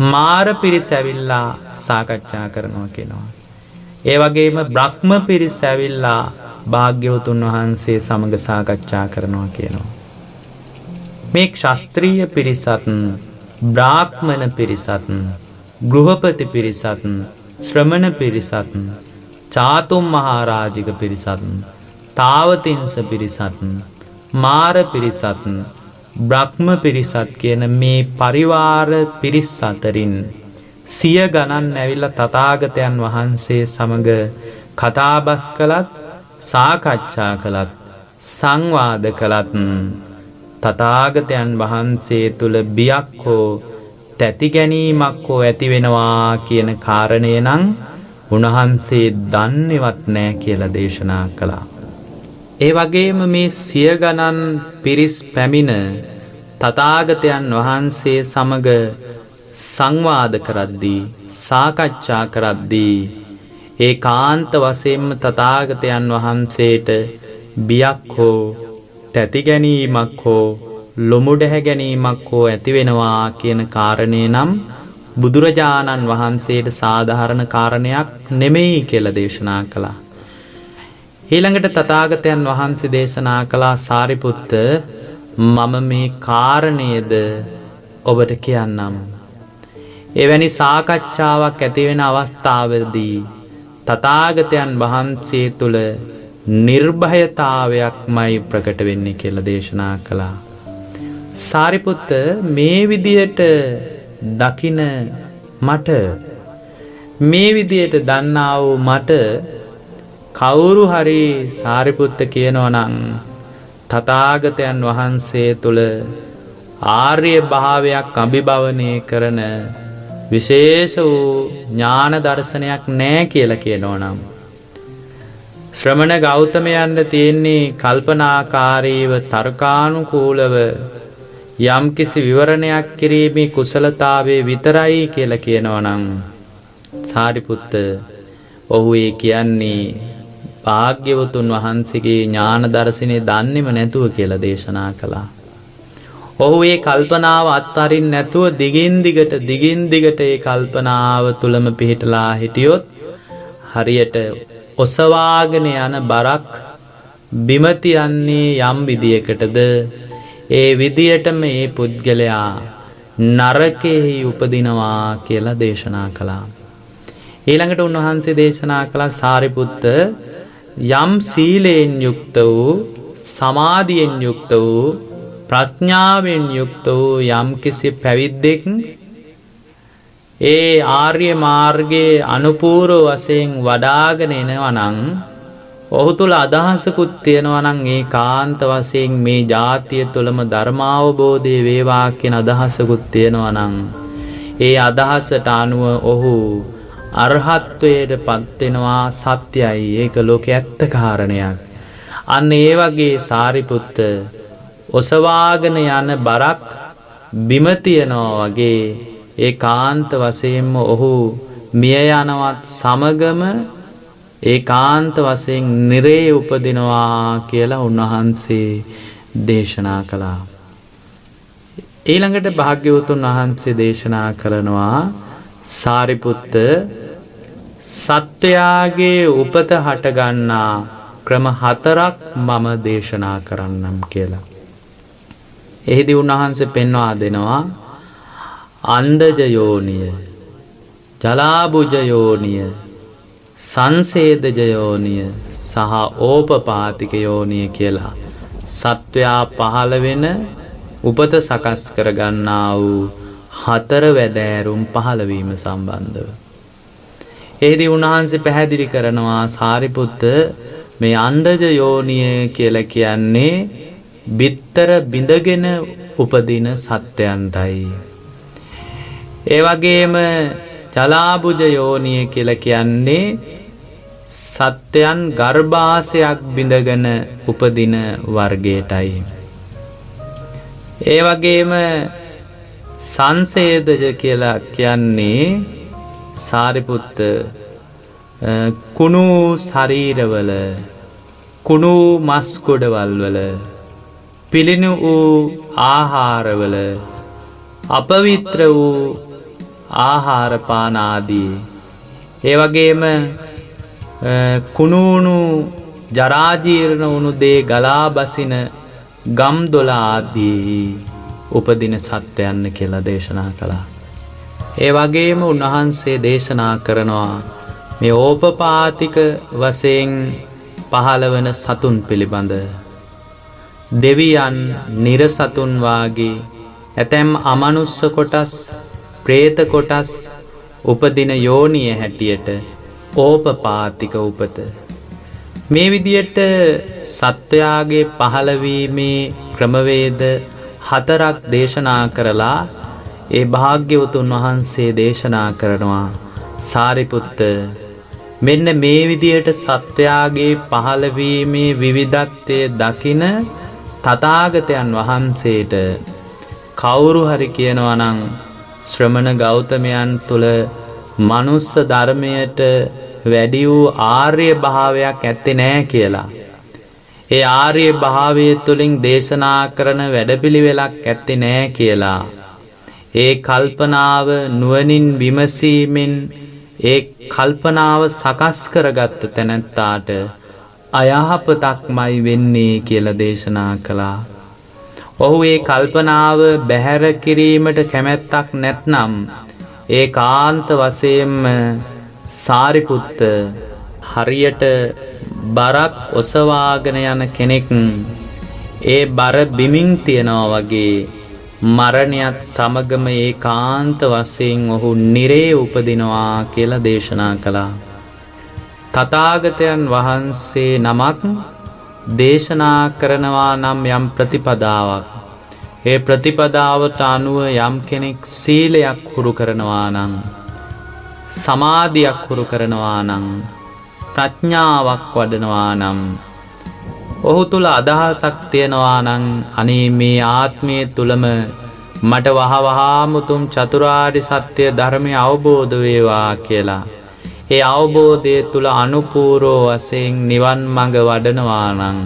මාර පිරිස ඇවිල්ලා සාකච්ඡා කරනවා කියනවා. ඒ වගේම බ්‍රහ්ම පිරිස ඇවිල්ලා භාග්‍යවතුන් වහන්සේ සමග සාකච්ඡා කරනවා කියනවා. මේ ශාස්ත්‍රීය පිරිසත්, බ්‍රාහ්මණ පිරිසත්, ගෘහපති පිරිසත්, ශ්‍රමණ පිරිසත්, චාතුම් මහරජික පිරිසත්, තාවතින්ස පිරිසත්, මාර පිරිසත්, බ්‍රහ්ම පිරිසත් කියන මේ පරිවාර පිරිස් අතරින් සිය ගණන් ඇවිල්ලා තථාගතයන් වහන්සේ සමග කතාබස් කළත්, සාකච්ඡා කළත්, සංවාද කළත් තථාගතයන් වහන්සේ තුල බියක් හෝ තැති ගැනීමක් හෝ ඇති වෙනවා කියන කාරණය නම් උන්වහන්සේ දන්නේවත් නැහැ කියලා දේශනා කළා. ඒ වගේම මේ සිය ගණන් පිරිස් පැමිණ තථාගතයන් වහන්සේ සමග සංවාද කරද්දී, සාකච්ඡා කරද්දී ඒකාන්ත වශයෙන්ම තථාගතයන් වහන්සේට බියක් හෝ තැති ගැනීමක් හෝ ලොමුඩැහැ ගැනීමක් හෝ ඇති වෙනවා කියන කාරණේ නම් බුදුරජාණන් වහන්සේට සාධාරණ කාරණයක් නෙමෙයි කියලා දේශනා කළා. ඊළඟට තථාගතයන් වහන්සේ දේශනා කළා සාරිපුත්ත මම මේ කාරණේද ඔබට කියන්නම්. එවැනි සාකච්ඡාවක් ඇති වෙන අවස්ථාවේදී තථාගතයන් වහන්සේ තුල නිර්භයතාවයක්මයි ප්‍රකට වෙන්නේ කියලා දේශනා කළා. සාරිපුත්ත මේ විදියට දකින මට මේ විදියට දන්නා වූ මට කවුරු හරි සාරිපුත්ත කියනවා නම් තථාගතයන් වහන්සේ තුල ආර්ය භාවයක් අභිභවනය කරන විශේෂ වූ ඥාන දර්ශනයක් නැහැ කියලා කියනවා නම් ශ්‍රමණ ගෞතමයන්ට තියෙන්නේ කල්පනාකාරීව තර්කානුකූලව යම්කිසි විවරණයක් කිරීමේ කුසලතාවයේ විතරයි කියලා කියනවා නම් සාරිපුත්ත ඔහු ඒ කියන්නේ භාග්‍යවතුන් වහන්සේගේ ඥාන දර්ශනේ දන්නේම නැතුව කියලා දේශනා කළා. ඔහු ඒ කල්පනාව අත්හරින්න නැතුව දිගින් දිගට ඒ කල්පනාව තුලම පිහිටලා හිටියොත් හරියට ඔසවාගෙන යන බරක් බිම තියන්නේ යම් විදියකටද ඒ විදියටම මේ පුද්ගලයා නරකෙහි උපදිනවා කියලා දේශනා කළා. ඊළඟට උන්වහන්සේ දේශනා කළා සාරිපුත්ත යම් සීලයෙන් යුක්ත වූ සමාධියෙන් යුක්ත වූ ප්‍රඥාවෙන් යුක්ත වූ යම් කිසි පැවිද්දෙක් ඒ ආර්ය මාර්ගයේ අනුපූර්ව වශයෙන් වඩාගෙන එනවා නම් ඔහු තුල අදහසකුත් තියෙනවා නම් ඒකාන්ත වශයෙන් මේ ජාතිය තුලම ධර්මාවබෝධය වේවා කියන අදහසකුත් තියෙනවා නම් ඒ අදහසට අනුව ඔහු අරහත්ත්වයට පත් වෙනවා සත්‍යයි. ඒක ලෝකේ ඇත්ත කාරණයක්. අන්න ඒ වගේ සාරිපුත්ත ඔසවාගෙන යන බරක් බිම තියනවා වගේ ඒකාන්ත වශයෙන්ම ඔහු මිය යනවත් සමගම ඒකාන්ත වශයෙන් නිරේ උපදිනවා කියලා උන්වහන්සේ දේශනා කළා. ඊළඟට භාග්‍යවතුන් වහන්සේ දේශනා කරනවා සාරිපුත්ත සත්වයාගේ උපත හටගන්නා ක්‍රම 4ක් මම දේශනා කරන්නම් කියලා. එහිදී උන්වහන්සේ පෙන්වා දෙනවා අණ්ඩජ යෝනිය, ජලාබුජ යෝනිය, සංසේදජ යෝනිය සහ ඕපපාතික යෝනිය කියලා සත්වයා පහළ වෙන උපත සකස් කරගන්නා වූ 4 වැදෑරුම් පහළවීම සම්බන්ධව. එහිදී උන්වහන්සේ පැහැදිලි කරනවා සාරිපුත්ත මේ අණ්ඩජ යෝනිය කියලා කියන්නේ බිත්තර බිඳගෙන උපදින සත්‍යයන්ටයි. ඒ වගේම ජලාබුජ යෝනිය කියලා කියන්නේ සත්‍යයන් ගර්භාෂයක් බිඳගෙන උපදින වර්ගයටයි. ඒ වගේම සංසේදජ කියලා කියන්නේ සාරිපුත්ත කුණු ශරීරවල කුණු මස් ගොඩවල් වල පිළිණු වූ ආහාරවල අපවිත්‍ර වූ ආහාර පාන ආදී ඒ වගේම කුණුණු ජරා ජීර්ණ වුණු දේ ගලා බසින ගම් දොළ ආදී උපදින සත්‍යයන් කියලා දේශනා කළා. ඒ වගේම උන්වහන්සේ දේශනා කරනවා මේ ඕපපාතික වශයෙන් පහළ වෙන සතුන් පිළිබඳ දෙවියන් නිරසතුන් වාගේ ඇතැම් අමනුස්ස කොටස් ප්‍රේත කොටස් උපදින යෝනිය හැටියට ඕපපාතික උපත. මේ විදියට සත්වයාගේ පහළවීමේ ක්‍රමවේද 4ක් දේශනා කරලා ඒ භාග්‍යවතුන් වහන්සේ දේශනා කරනවා සාරිපුත්ත මෙන්න මේ විදියට සත්වයාගේ පහළවීමේ විවිධත්වය දකින තථාගතයන් වහන්සේට කවුරු හරි කියනවා නම් ශ්‍රමණ ගෞතමයන් තුල මනුස්ස ධර්මයට වැඩි වූ ආර්ය භාවයක් ඇත්තේ නැහැ කියලා. ඒ ආර්ය භාවය තුළින් දේශනා කරන වැඩපිළිවෙලක් ඇත්තේ නෑ කියලා. ඒ කල්පනාව නුවණින් විමසීමෙන් ඒ කල්පනාව සකස් කරගත්ත තැනැත්තාට අයහපතක්මයි වෙන්නේ කියලා දේශනා කළා. ඔහු ඒ කල්පනාව බැහැර කිරීමට කැමැත්තක් නැත්නම් ඒකාන්ත වශයෙන්ම සාරිපුත්ත හරියට බරක් ඔසවාගෙන යන කෙනෙක් ඒ බර බිමින් තියනවා වගේ මරණයත් සමගම ඒකාන්ත වශයෙන් ඔහු නිරේ උපදිනවා කියලා දේශනා කළා. තථාගතයන් වහන්සේ නමක් දේශනා කරනවා නම් යම් ප්‍රතිපදාවක්, ඒ ප්‍රතිපදාවට අනුව යම් කෙනෙක් සීලයක් හුරු කරනවා නම්, සමාධියක් හුරු කරනවා නම්, ප්‍රඥාවක් වඩනවා නම්, ඔහු තුල අදහසක් තියනවා නම් අනේ මේ ආත්මය තුලම මට වහවහාම උතුම් චතුරාර්ය සත්‍ය ධර්මය අවබෝධ වේවා කියලා. ඒ අවබෝධය තුල අනුපූරෝ වශයෙන් නිවන් මඟ වඩනවා නම්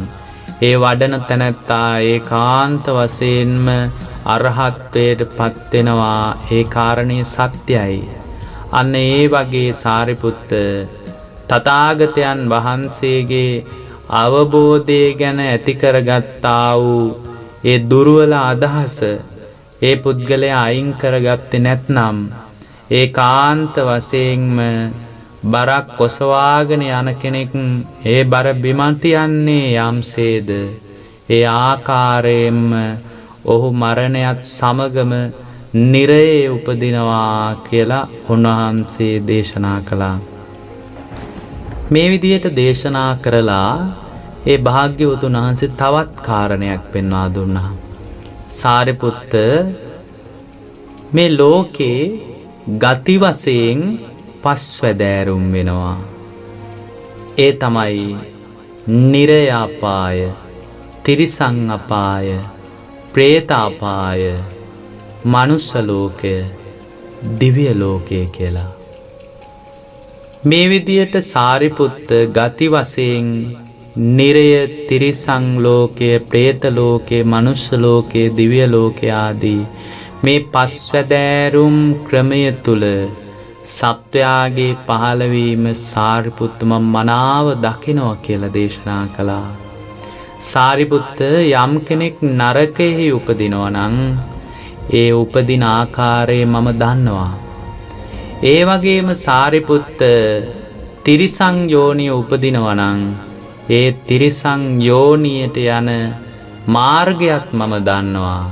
ඒ වඩන තැනැත්තා ඒකාන්ත වශයෙන්ම අරහත්ත්වයට පත් වෙනවා. ඒ කාරණේ සත්‍යයි. අන්න ඒ වගේ සාරිපුත්ත තථාගතයන් වහන්සේගේ අවබෝධය ගැන ඇති කරගත්තා වූ ඒ දුර්වල අදහස ඒ පුද්ගලයා අයින් කරගත්තේ නැත්නම් ඒකාන්ත වශයෙන්ම බරක් ඔසවාගෙන යන කෙනෙක් ඒ බර බිමට යන්නේ යම්සේද ඒ ආකාරයෙන්ම ඔහු මරණයත් සමගම නිරයේ උපදිනවා කියලා උන්වහන්සේ දේශනා කළා. මේ විදියට දේශනා කරලා ඒ භාග්‍යවතුන් වහන්සේ තවත් කාරණයක් පෙන්වා දුන්නා. සාරිපුත්ත මේ ලෝකේ ගති වශයෙන් පස්වැදෑරුම් වෙනවා. ඒ තමයි නිරය අපාය, තිරිසන් අපාය, പ്രേත අපාය, මනුස්ස ලෝකය, දිව්‍ය ලෝකය කියලා. මේ විදියට සාරිපුත්ත ගති වශයෙන් නිරය, තිරිසන් ලෝකය, പ്രേත ලෝකය, මනුස්ස ලෝකය, දිව්‍ය ලෝකය ආදී මේ පස්වැදෑරුම් ක්‍රමය තුල සත්වයාගේ පහළවීම සාරිපුත්ත මනාව දකිනවා කියලා දේශනා කළා. සාරිපුත්ත යම් කෙනෙක් නරකයෙහි උපදිනවා නම් ඒ උපදින ආකාරය මම දන්නවා. ඒ වගේම සාරිපුත්ත තිරිසන් යෝනිය උපදිනවා නම් ඒ තිරිසන් යෝනියට යන මාර්ගයක් මම දන්නවා.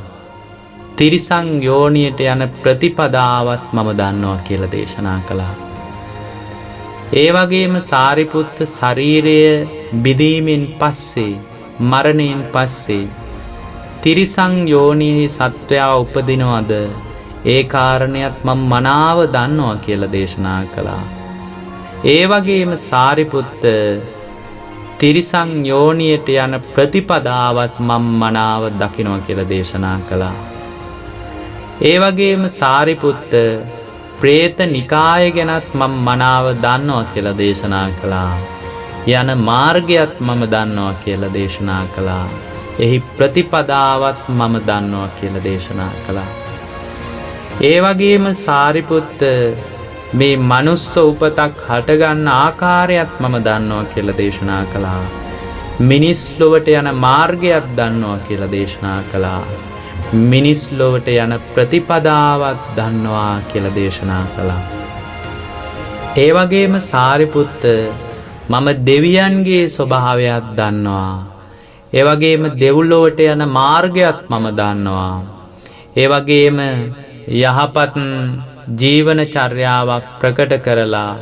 තිරිසන් යෝනියට යන ප්‍රතිපදාවත් මම දන්නවා කියලා දේශනා කළා. ඒ වගේම සාරිපුත්ත ශරීරය බිදීමෙන් පස්සේ, මරණයෙන් පස්සේ තිරිසන් යෝනියෙහි සත්වයා උපදිනවද ඒ කාරණයක් මම මනාව දන්නවා කියලා දේශනා කළා. ඒ වගේම සාරිපුත්ත තිරිසන් යෝනියට යන ප්‍රතිපදාවත් මම මනාව දකිනවා කියලා දේශනා කළා. ඒ වගේම සාරිපුත්ත പ്രേත නිකාය ගැනත් මම මනාව දන්නවා කියලා දේශනා කළා. යන මාර්ගයත් මම දන්නවා කියලා දේශනා කළා. එහි ප්‍රතිපදාවත් මම දන්නවා කියලා දේශනා කළා. ඒ වගේම සාරිපුත්ත මේ මනුස්ස උපතක් හටගන්න ආකාරයත් මම දන්නවා කියලා දේශනා කළා. මිනිස් ලොවට යන මාර්ගයක් දන්නවා කියලා දේශනා කළා. මිනිස් ලොවට යන ප්‍රතිපදාවක් දන්නවා කියලා දේශනා කළා. ඒ වගේම සාරිපුත්ත මම දෙවියන්ගේ ස්වභාවයක් දන්නවා. ඒ වගේම දෙව්ලොවට යන මාර්ගයක් මම දන්නවා. ඒ වගේම යහපත් ජීවන චර්යාවක් ප්‍රකට කරලා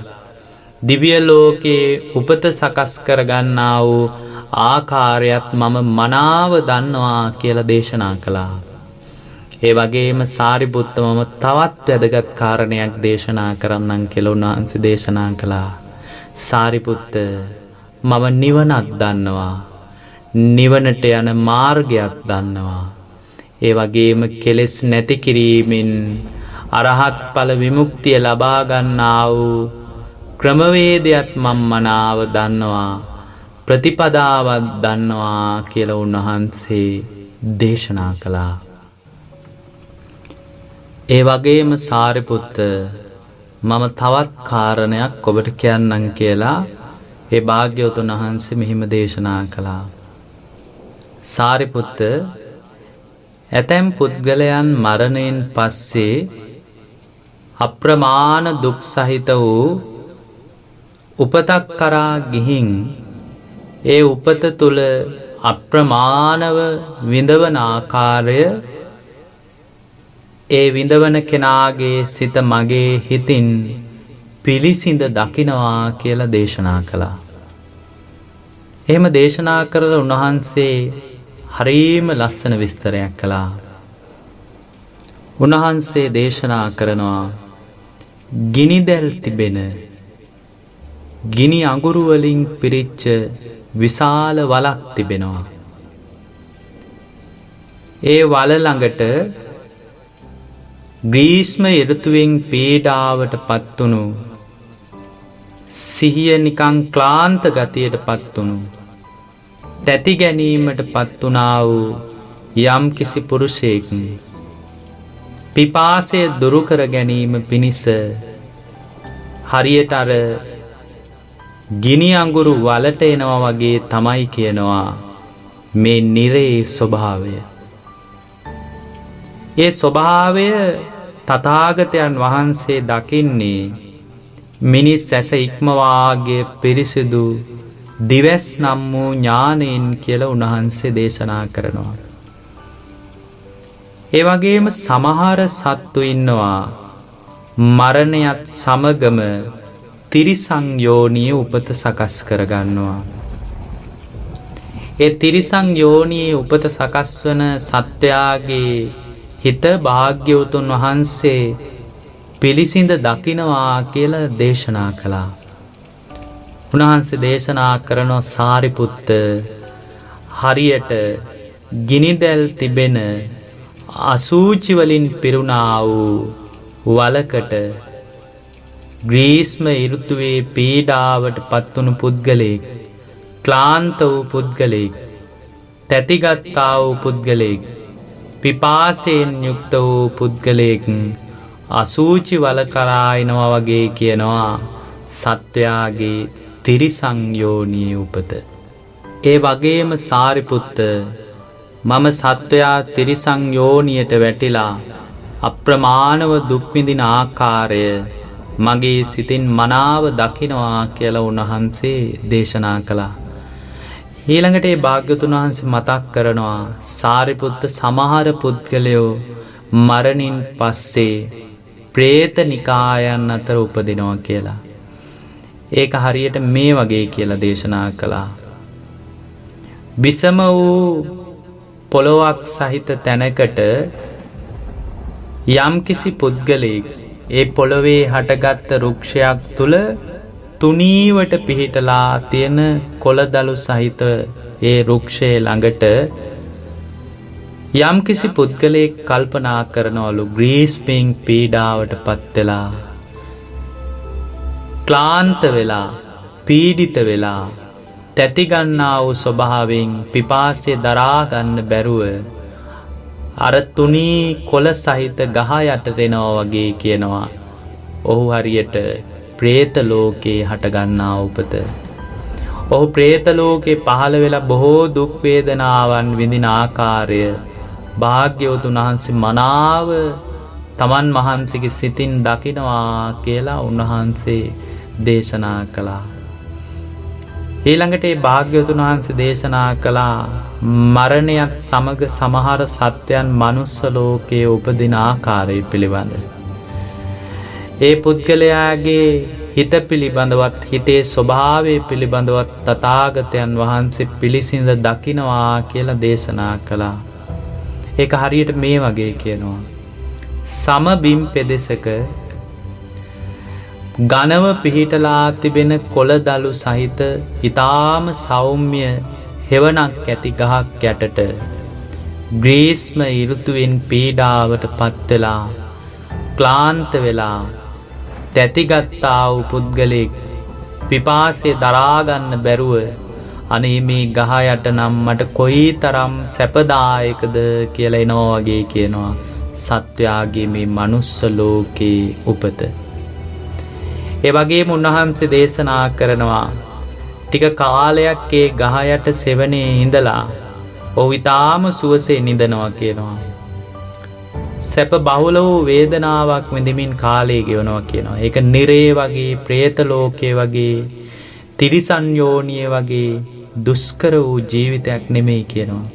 දිව්‍ය ලෝකේ උපත සකස් කරගන්නා වූ ආකාරයත් මම මනාව දන්නවා කියලා දේශනා කළා. ඒ වගේම සාරිපුත්ත මම තවත් වැදගත් කාරණයක් දේශනා කරන්නම් කියලා උන්වහන්සේ දේශනා කළා. සාරිපුත්ත මම නිවනක් දන්නවා. නිවනට යන මාර්ගයක් දන්නවා. ඒ වගේම කෙලෙස් නැති කිරීමෙන් අරහත් ඵල විමුක්තිය ලබා ගන්නා වූ ක්‍රමවේදයක් මම මනාව දන්නවා. ප්‍රතිපදාවක් දන්නවා කියලා උන්වහන්සේ දේශනා කළා. ඒ වගේම සාරිපුත්ත මම තවත් කාරණයක් ඔබට කියන්නම් කියලා ඒ භාග්‍යවතුන් වහන්සේ මෙහිම දේශනා කළා. සාරිපුත්ත ඇතැම් පුද්ගලයන් මරණයෙන් පස්සේ අප්‍රමාණ දුක් සහිත වූ උපතක් කරා ගිහින් ඒ උපත තුල අප්‍රමාණව විඳවන ආකාරය ඒ විඳවන කෙනාගේ සිත මගේ හිතින් පිළිසිඳ දකින්නවා කියලා දේශනා කළා. එහෙම දේශනා කරලා උන්වහන්සේ හරීම ලස්සන විස්තරයක් කළා. උන්වහන්සේ දේශනා කරනවා ගිනි දැල් තිබෙන ගිනි අඟුරු වලින් පිරිච්ච විශාල වලක් තිබෙනවා. ඒ වල ළඟට ග්‍රීස්ම ඍතුවෙන් පීඩාවට පත්තුණු සිහිය නිකං ක්ලාන්ත ගතියට පත්තුණු තැති ගැනීමට පත්තුනා වූ යම් කිසි පුරුෂයෙක් පිපාසය දුරු කර ගැනීම පිණිස හරියට අර ගිනි අඟුරු වලට එනවා වගේ තමයි කියනවා මේ නිරේ ස්වභාවය. ඒ ස්වභාවය තථාගතයන් වහන්සේ දකින්නේ මිනිස් ඇස ඉක්මවාගේ පිරිසිදු දිවස් නම් වූ ඥානයෙන් කියලා උන්වහන්සේ දේශනා කරනවා. ඒ වගේම සමහර සත්තු ඉන්නවා මරණයත් සමගම තිරිසන් යෝනියේ උපත සකස් කරගන්නවා. ඒ තිරිසන් යෝනියේ උපත සකස් වන සත්වයාගේ හිත භාග්‍යවතුන් වහන්සේ පිළිසිඳ දකින්නවා කියලා දේශනා කළා. උන්වහන්සේ දේශනා කරන සාරිපුත්ත හරියට ගිනිදැල් තිබෙන අසූචි වලින් පිරුණා වූ වලකට ග්‍රීස්ම ඍතුවේ පීඩාවට පත්වුණු පුද්ගලයෙක්, ක්ලාන්ත වූ පුද්ගලයෙක්, තැතිගත්තා වූ පුද්ගලයෙක්, පිපාසයෙන් යුක්ත වූ පුද්ගලයෙක් අසූචි වල කරා එනවා වගේ කියනවා සත්වයාගේ තිරිසන් යෝනියේ උපත. ඒ වගේම සාරිපුත්ත මම සත්වයා තිරිසන් යෝනියට වැටිලා අප්‍රමාණව දුක් විඳින ආකාරය මගේ සිතින් මනාව දකින්නවා කියලා උන්වහන්සේ දේශනා කළා. ඊළඟට ඒ භාග්‍යවතුන් වහන්සේ මතක් කරනවා සාරිපුත්ත සමහර පුද්ගලයෝ මරණින් පස්සේ പ്രേත නිකායන් අතර උපදිනවා කියලා. ඒක හරියට මේ වගේ කියලා දේශනා කළා. විසම වූ පොළොවක් සහිත තැනකට යම්කිසි පුද්ගලයෙක් ඒ පොළොවේ හටගත් රුක්ෂයක් තුල තුනීවට පිහිටලා තියෙන කොළදළු සහිත ඒ රුක්ෂයේ ළඟට යම්කිසි පුද්ගලයෙක් කල්පනා කරනවලු ග්‍රීස්මෙන් පීඩාවට පත් වෙලා ක්ලාන්ත වෙලා පීඩිත වෙලා තැති ගන්නා වූ ස්වභාවයෙන් පිපාසය දරා ගන්න බැරුව අර තුනී කොළ සහිත ගහ යට දෙනවා වගේ කියනවා. ඔහු හරියට പ്രേත ලෝකේ හට ගන්නා උපත. ඔහු പ്രേත ලෝකේ පහළ වෙලා බොහෝ දුක් වේදනාවන් විඳින ආකාරය භාග්‍යවතුන් වහන්සේ මනාව තමන් වහන්සේගේ සිතින් දකින්නවා කියලා උන්වහන්සේ දේශනා කළා. ඊළඟට ඒ භාග්‍යවතුන් වහන්සේ දේශනා කළා මරණයත් සමග සමහර සත්වයන් මනුස්ස ලෝකයේ උපදින ආකාරය පිළිබඳ. ඒ පුද්ගලයාගේ හිත පිළිබඳවත් හිතේ ස්වභාවය පිළිබඳවත් තථාගතයන් වහන්සේ පිළිසිඳ දකින්නවා කියලා දේශනා කළා. ඒක හරියට මේ වගේ කියනවා. සම බිම් පෙදෙසක ඝනව පිහිටලා තිබෙන කොළදළු සහිත ඊටාම සෞම්‍ය හෙවණක් ඇති ගහක් යටට ග්‍රීස්ම ඍතුවෙන් පීඩාවට පත් වෙලා ක්ලාන්ත වෙලා තැතිගත්තා වූ පුද්ගලෙක් පිපාසය දරා ගන්න බැරුව අනේ මේ ගහ යට නම් මට කොයි තරම් සැපදායකද කියලා එනවා වගේ කියනවා සත්වයාගේ මේ මනුස්ස ලෝකේ උපත. ඒ වගේම උන්වහන්සේ දේශනා කරනවා ටික කාලයක් ඒ ගහ යට සෙවණේ ඉඳලා ඔහු ඊටාම සුවසේ නිදනවා කියනවා. සැප බහුල වූ වේදනාවක් විඳමින් කාලය ගෙවනවා කියනවා. ඒක නිරේ වගේ, പ്രേත ලෝකයේ වගේ, තිරිසන් යෝනිය වගේ දුෂ්කර වූ ජීවිතයක් නෙමෙයි කියනවා.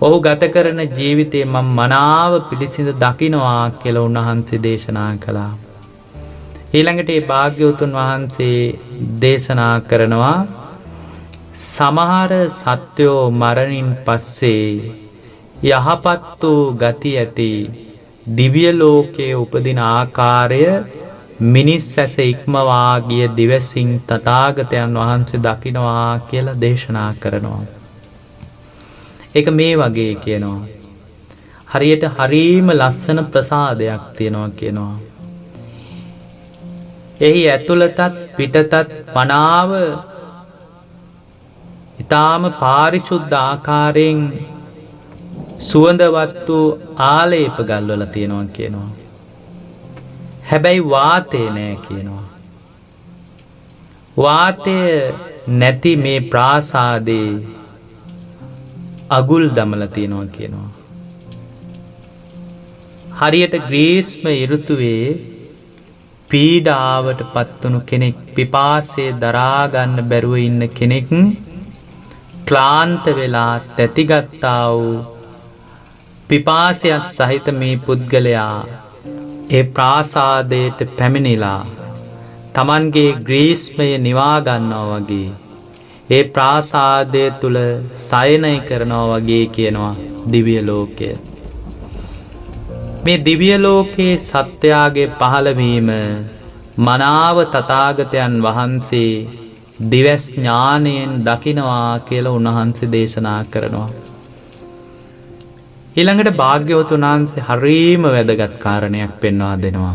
ඔහු ගත කරන ජීවිතේ මම මනාව පිළිසිඳ දකින්නවා කියලා උන්වහන්සේ දේශනා කළා. ඊළඟට මේ භාග්‍යවතුන් වහන්සේ දේශනා කරනවා සමහර සත්වෝ මරණින් පස්සේ යහපත් වූ ගති ඇති දිව්‍ය ලෝකයේ උපදින ආකාරය මිනිස් ඇස ඉක්මවා ගිය දිවසින් තථාගතයන් වහන්සේ දකින්නවා කියලා දේශනා කරනවා. ඒක මේ වගේ කියනවා. හරියට හරීම ලස්සන ප්‍රසාදයක් තියෙනවා කියනවා. එහි ඇතුළතත් පිටතත් පනාව ඊටාම පාරිශුද්ධ ආකාරයෙන් සුවඳවත් වූ ආලේප ගල්වල තියෙනවා කියනවා. හැබැයි වාතේ නෑ කියනවා. වාතය නැති මේ ප්‍රාසාදේ අගුල් දමලා තියෙනවා කියනවා. හරියට ග්‍රීස්ම ඍතුවේ පීඩාවට පත්වුණු කෙනෙක් පිපාසය දරා ගන්න බැරුව ඉන්න කෙනෙක් ක්ලාන්ත වෙලා තැතිගත්තා වූ පිපාසයක් සහිත මේ පුද්ගලයා ඒ ප්‍රාසාදයට පැමිණිලා Tamanගේ ග්‍රීස්මය නිවා ගන්නවා වගේ ඒ ප්‍රාසාදය තුල සයනය කරනවා වගේ කියනවා දිව්‍ය ලෝකය. මේ දිව්‍ය ලෝකයේ සත්‍යයේ පහළවීම මනාව තථාගතයන් වහන්සේ දිවස් ඥාණයෙන් දකින්නවා කියලා උන්වහන්සේ දේශනා කරනවා. ඊළඟට භාග්‍යවතුන් වහන්සේ හරීම වැදගත් කාරණයක් පෙන්වා දෙනවා.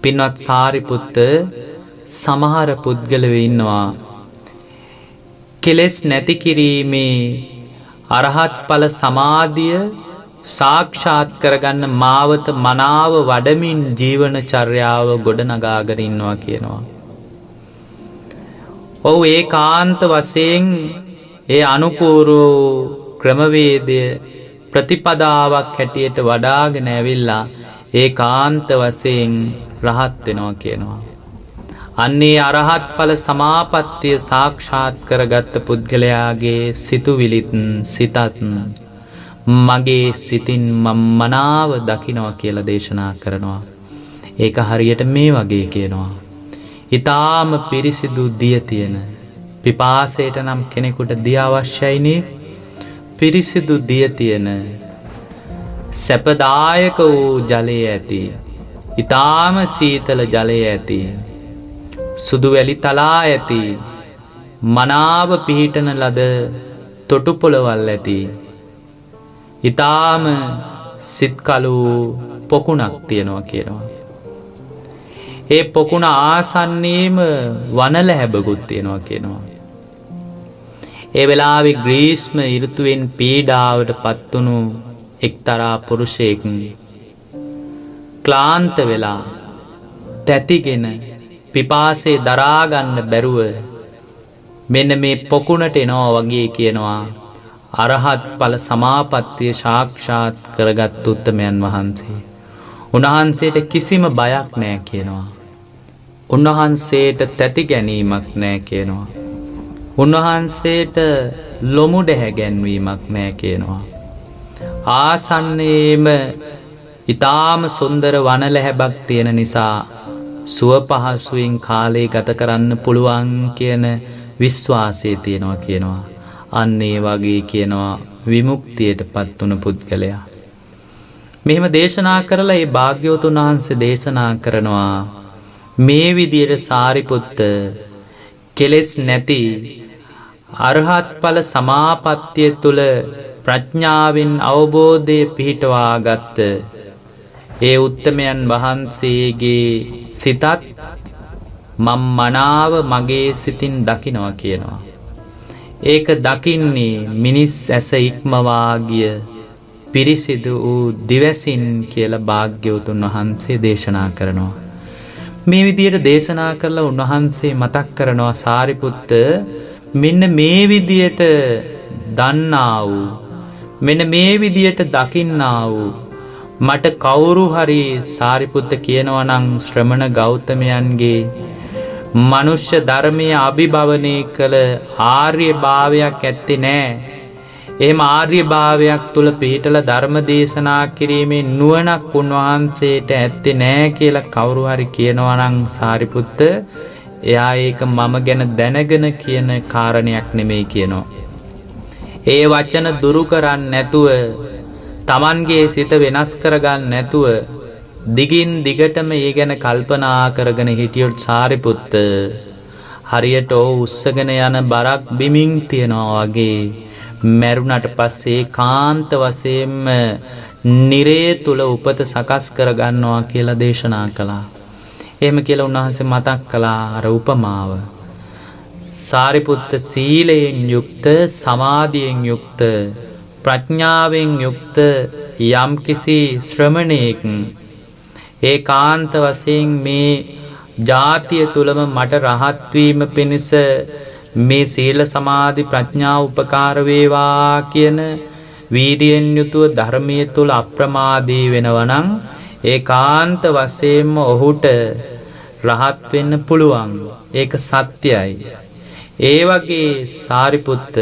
පින්වත් සාරිපුත්ත සමහර පුද්ගලයෝ ඉන්නවා කෙලෙස් නැති කිරීමේ අරහත් ඵල සමාධිය සාක්ෂාත් කරගන්න මාවත මනාව වඩමින් ජීවන චර්යාව ගොඩනගාගෙන ඉන්නවා කියනවා. ඔව් ඒකාන්ත වශයෙන් ඒ අනුපූර්ව ක්‍රමවේදය ප්‍රතිපදාවක් හැටියට වඩාගෙන ඇවිල්ලා ඒකාන්ත වශයෙන් රහත් වෙනවා කියනවා. අන්නේ අරහත් ඵල සමාපත්තිය සාක්ෂාත් කරගත් පුද්ගලයාගේ සිතුවිලිත් සිතත් මගේ සිතින් මම මනාව දකින්නවා කියලා දේශනා කරනවා. ඒක හරියට මේ වගේ කියනවා. ඊටාම පිරිසිදු දිය තියෙන පිපාසයට නම් කෙනෙකුට දිය අවශ්‍යයිනේ. පිරිසිදු දිය තියෙන සැපදායක වූ ජලය ඇති ඊටාම සීතල ජලය ඇති සුදු වැලි තලා ඇති මනාව පිහිටන ලද තොටු පොළවල් ඇති ඊටාම සිත්කලු පොකුණක් තියෙනවා කියනවා. ඒ පොකුණ ආසන්නයේම වනලැබකුත් තියෙනවා කියනවා. ඒ වෙලාවේ ග්‍රීස්ම ඍතුවෙන් පීඩාවට පත්වුණු එක්තරා පුරුෂයෙක් ක්ලාන්ත වෙලා තැතිගෙන පිපාසය දරා ගන්න බැරුව මෙන්න මේ පොකුණට එනවා වගේ කියනවා. අරහත් ඵල සමාපත්තිය සාක්ෂාත් කරගත් උත්තමයන් වහන්සේ. උන්වහන්සේට කිසිම බයක් නැහැ කියනවා. උන්වහන්සේට තැති ගැනීමක් නැහැ කියනවා. උන්වහන්සේට ලොමු දැහැ ගැන්වීමක් නැහැ කියනවා. ආසන්නයේම ඊටාම සුන්දර වනලැබක් තියෙන නිසා සුව පහසුවෙන් කාලය ගත කරන්න පුළුවන් කියන විශ්වාසය තියෙනවා කියනවා. අන්න ඒ වගේ කියනවා විමුක්තියටපත් වුණ පුද්ගලයා. මෙහෙම දේශනා කරලා ඒ භාග්‍යවතුන් වහන්සේ දේශනා කරනවා මේ විදියට සාරිපුත්ත කෙලෙස් නැති අරහත් ඵල සමාපත්තිය තුල ප්‍රඥාවෙන් අවබෝධය පිහිටවා ගත්ත ඒ උත්තමයන් වහන්සේගේ සිතත් මම මනාව මගේ සිතින් දකින්නවා කියනවා. ඒක දකින්නේ මිනිස් ඇස ඉක්මවා ගිය පිරිසිදු වූ දිවසින් කියලා භාග්‍යවතුන් වහන්සේ දේශනා කරනවා. මේ විදියට දේශනා කරලා උන්වහන්සේ මතක් කරනවා සාරිපුත්ත මෙන්න මේ විදියට දන්නා වූ මෙන්න මේ විදියට දකින්නා වූ මට කවුරු හරි සාරිපුත්ත කියනවා නම් ශ්‍රමණ ගෞතමයන්ගේ මනුෂ්‍ය ධර්මයේ අභිභවනය කළ ආර්ය භාවයක් ඇත්තේ නැහැ. එහෙම ආර්ය භාවයක් තුල පිහිටලා ධර්ම දේශනා කිරීමේ නුවණක් උන්වහන්සේට ඇත්තේ නැහැ කියලා කවුරු හරි කියනවා නම් සාරිපුත්ත එයා ඒක මම ගැන දැනගෙන කියන කාරණයක් නෙමෙයි කියනවා. ඒ වචන දුරු කරන්නේ නැතුව Tamanගේ සිත වෙනස් කරගන්න නැතුව දිගින් දිගටම ඒ ගැන කල්පනා කරගෙන හිටියොත් සාරිපුත්ත හරියට උස්සගෙන යන බරක් බිමින් තියනවා වගේ මරුණට පස්සේ කාන්ත වශයෙන්ම නිරේ තුල උපත සකස් කරගන්නවා කියලා දේශනා කළා. එහෙම කියලා උන්වහන්සේ මතක් කළා අර උපමාව. සාරිපුත්ත සීලයෙන් යුක්ත සමාධියෙන් යුක්ත ප්‍රඥාවෙන් යුක්ත යම්කිසි ශ්‍රමණේක් ඒකාන්ත වශයෙන් මේ ජාතිය තුලම මට රහත් වීම පිණිස මේ සීල සමාධි ප්‍රඥා උපකාර වේවා කියන වීර්යයෙන් යුතුව ධර්මයේ තුල අප්‍රමාදී වෙනවා නම් ඒකාන්ත වශයෙන්ම ඔහුට රහත් වෙන්න පුළුවන්. ඒක සත්‍යයි. ඒ වගේ සාරිපුත්ත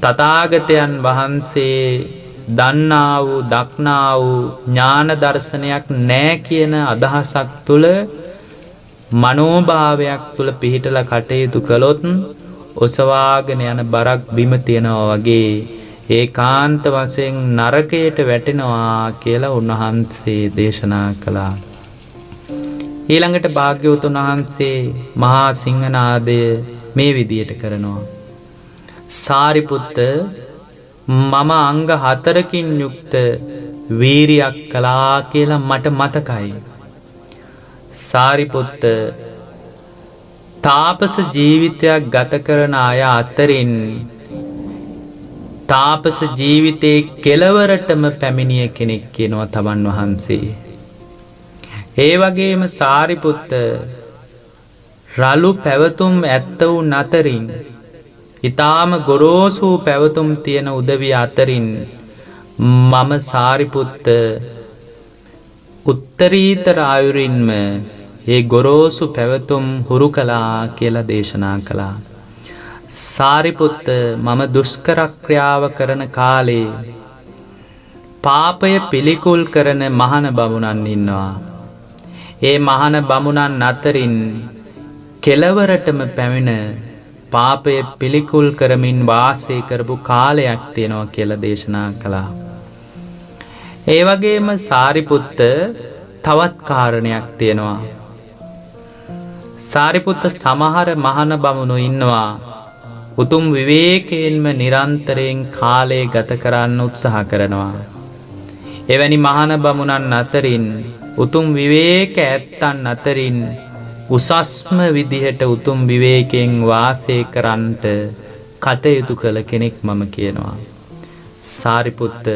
තථාගතයන් වහන්සේ දන්නා වූ දක්නා වූ ඥාන දර්ශනයක් නැහැ කියන අදහසක් තුල මනෝභාවයක් තුල පිහිටලා කටයුතු කළොත් ඔසවාගෙන යන බරක් බිම තියනවා වගේ ඒකාන්ත වශයෙන් නරකයට වැටෙනවා කියලා උන්වහන්සේ දේශනා කළා. ඊළඟට භාග්‍යවතුන් වහන්සේ මහා සිංහනාදය මේ විදියට කරනවා. සාරිපුත්ත මම අංග 4කින් යුක්ත වීරියක් කළා කියලා මට මතකයි. සාරිපුත්ත තාපස ජීවිතයක් ගත කරන අය අතරින් තාපස ජීවිතේ කෙලවරටම පැමිණිය කෙනෙක් කියනවා තමන් වහන්සේ. ඒ වගේම සාරිපුත්ත රළු පැවතුම් ඇත්ත වූ නතරින් ඊටාම ගොරෝසු පැවතුම් තියෙන උදවිය අතරින් මම සාරිපුත්ත උත්තරීතර ආයුරින්ම ඒ ගොරෝසු පැවතුම් හුරු කළා කියලා දේශනා කළා. සාරිපුත්ත මම දුෂ්කර ක්‍රියාව කරන කාලේ පාපය පිළිකුල් කරන මහාන බමුණන් ඉන්නවා. ඒ මහාන බමුණන් අතරින් කෙලවරටම පැමිණ පාපය පිළිකුල් කරමින් වාසය කරපු කාලයක් තියෙනවා කියලා දේශනා කළා. ඒ වගේම සාරිපුත්ත තවත් කාරණයක් තියෙනවා. සාරිපුත්ත සමහර මහාන බමුණු ඉන්නවා උතුම් විවේකයෙන්ම නිරන්තරයෙන් කාලය ගත කරන්න උත්සාහ කරනවා. එවැනි මහාන බමුණන් අතරින් උතුම් විවේක ඇත්තන් අතරින් උසස්ම විදිහට උතුම් විවේකයෙන් වාසය කරන්නට කටයුතු කළ කෙනෙක් මම කියනවා. සාරිපුත්ත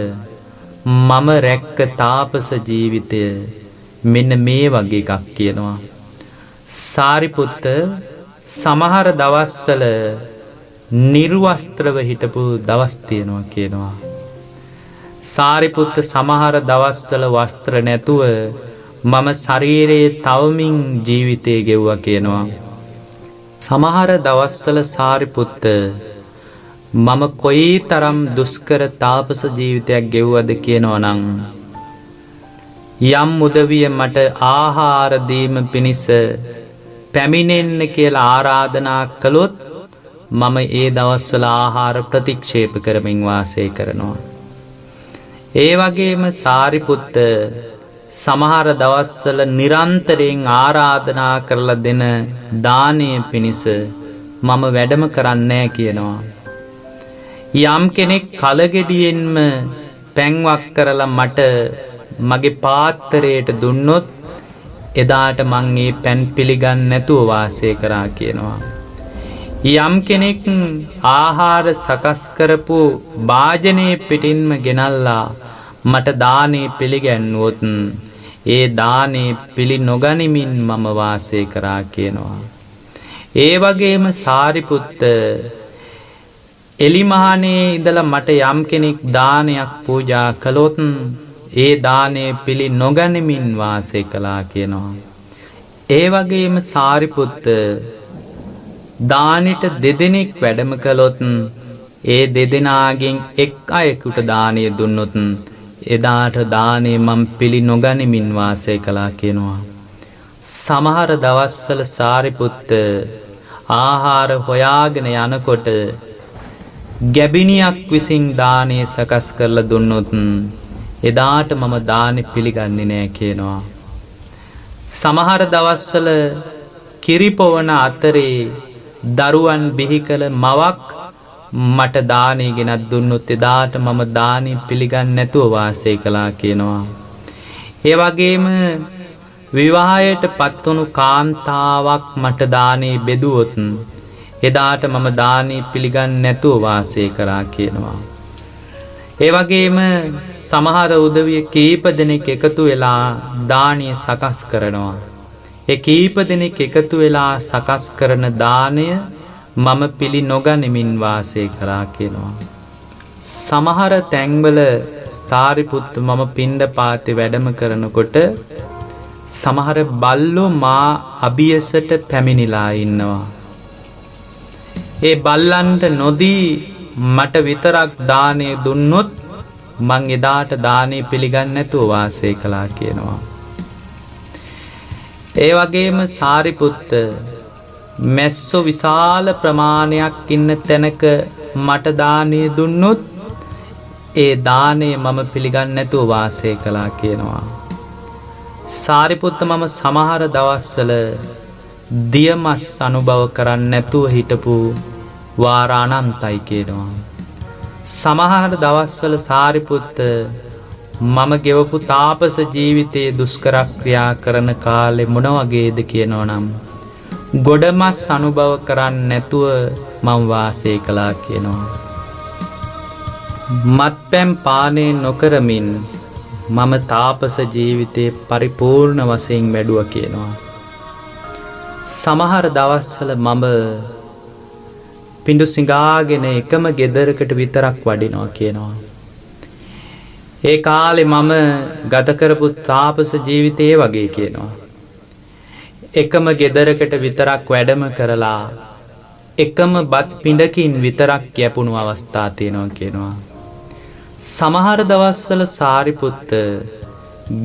මම රැක්ක තාපස ජීවිතය මෙන්න මේ වගේ එකක් කියනවා. සාරිපුත්ත සමහර දවස්වල නිර්වස්ත්‍රව හිටපු දවස් තියෙනවා කියනවා. සාරිපුත්ත සමහර දවස්වල වස්ත්‍ර නැතුව මම ශරීරයේ තවමින් ජීවිතේ ගෙවුවා කියනවා. සමහර දවස්වල සාරිපුත්ත මම කොයිතරම් දුෂ්කර තාපස ජීවිතයක් ගෙවුවද කියනවා නම් යම් උදවිය මට ආහාර දීම පිණිස පැමිණෙන්න කියලා ආරාධනා කළොත් මම ඒ දවස්වල ආහාර ප්‍රතික්ෂේප කරමින් වාසය කරනවා. ඒ වගේම සාරිපුත්ත සමහර දවස්වල නිරන්තරයෙන් ආරාධනා කරලා දෙන දානය පිණිස මම වැඩම කරන්නේ කියනවා. යම් කෙනෙක් කලගෙඩියෙන්ම පැන්වක් කරලා මට මගේ පාත්‍රයට දුන්නොත් එදාට මං ඒ පැන් පිළිගන්නේ නැතුව වාසය කරා කියනවා. යම් කෙනෙක් ආහාර සකස් කරපු වාජනේ පිටින්ම ගෙනල්ලා මට දානේ පිළිගැන්වුවොත් ඒ දානේ පිළි නොගනිමින් මම වාසය කරා කියනවා. ඒ වගේම සාරිපුත්ත එලිමහනේ ඉඳලා මට යම් කෙනෙක් දානයක් පූජා කළොත් ඒ දානේ පිළි නොගනිමින් වාසය කළා කියනවා. ඒ වගේම සාරිපුත්ත දානෙට දෙදෙනෙක් වැඩම කළොත් ඒ දෙදෙනාගෙන් එක් අයෙකුට දානය දුන්නොත් එදාට දානේ මම පිළි නොගනිමින් වාසය කළා කියනවා. සමහර දවස්වල සාරිපුත්ත ආහාර හොයාගෙන යනකොට ගැබිනියක් විසින් දානේ සකස් කරලා දුන්නොත් එදාට මම දානේ පිළිගන්නේ නැහැ කියනවා. සමහර දවස්වල කිරිපොවන අතරේ දරුවන් බිහි කළ මවක් මට දානේ ගෙනත් දුන්නොත් එදාට මම දානේ පිළිගන්නේ නැතුව වාසය කළා කියනවා. ඒ වගේම විවාහයට පත්වුණු කාන්තාවක් මට දානේ බෙදුවොත් එදාට මම දානේ පිළිගන්නේ නැතුව වාසය කරා කියනවා. ඒ වගේම සමහර උදවිය කීප දෙනෙක් එකතු වෙලා දානේ සකස් කරනවා. ඒ කීප දෙනෙක් එකතු වෙලා සකස් කරන දාණය මම පිළි නොගනිමින් වාසය කරා කියනවා. සමහර තැන්වල සාරිපුත්ත මම පිණ්ඩපාතේ වැඩම කරනකොට සමහර බල්ලෝ මා අභියසට පැමිණිලා ඉන්නවා. ඒ බල්ලන්ට නොදී මට විතරක් දානේ දුන්නොත් මං එදාට දානේ පිළිගන්නේ නැතුව වාසය කළා කියනවා. ඒ වගේම සාරිපුත්ත මැස්සෝ විශාල ප්‍රමාණයක් ඉන්න තැනක මට දානේ දුන්නොත් ඒ දානේ මම පිළිගන්නේ නැතුව වාසය කළා කියනවා. සාරිපුත්ත මම සමහර දවස්වල දියමස් අනුභව කරන්නේ නැතුව හිටපු වාර අනන්තයි කියනවා. සමහර දවස්වල සාරිපුත්ත මම ගෙවපු තාපස ජීවිතයේ දුෂ්කර ක්‍රියා කරන කාලේ මොන වගේද කියනවා නම් ගොඩමස් අනුභව කරන්නේ නැතුව මම වාසය කළා කියනවා. මත්පැන් පානය නොකරමින් මම තාපස ජීවිතේ පරිපූර්ණ වශයෙන් වැඩුවා කියනවා. සමහර දවස්වල මම පිඬු සිඟාගෙන එකම ගෙදරකට විතරක් වඩිනවා කියනවා. ඒ කාලේ මම ගත කරපු තාපස ජීවිතේ වගේ කියනවා. එකම ගෙදරකට විතරක් වැඩම කරලා එකම බත් පිඬකින් විතරක් යැපුණු අවස්ථා තියෙනවා කියනවා. සමහර දවස්වල සාරිපුත්ත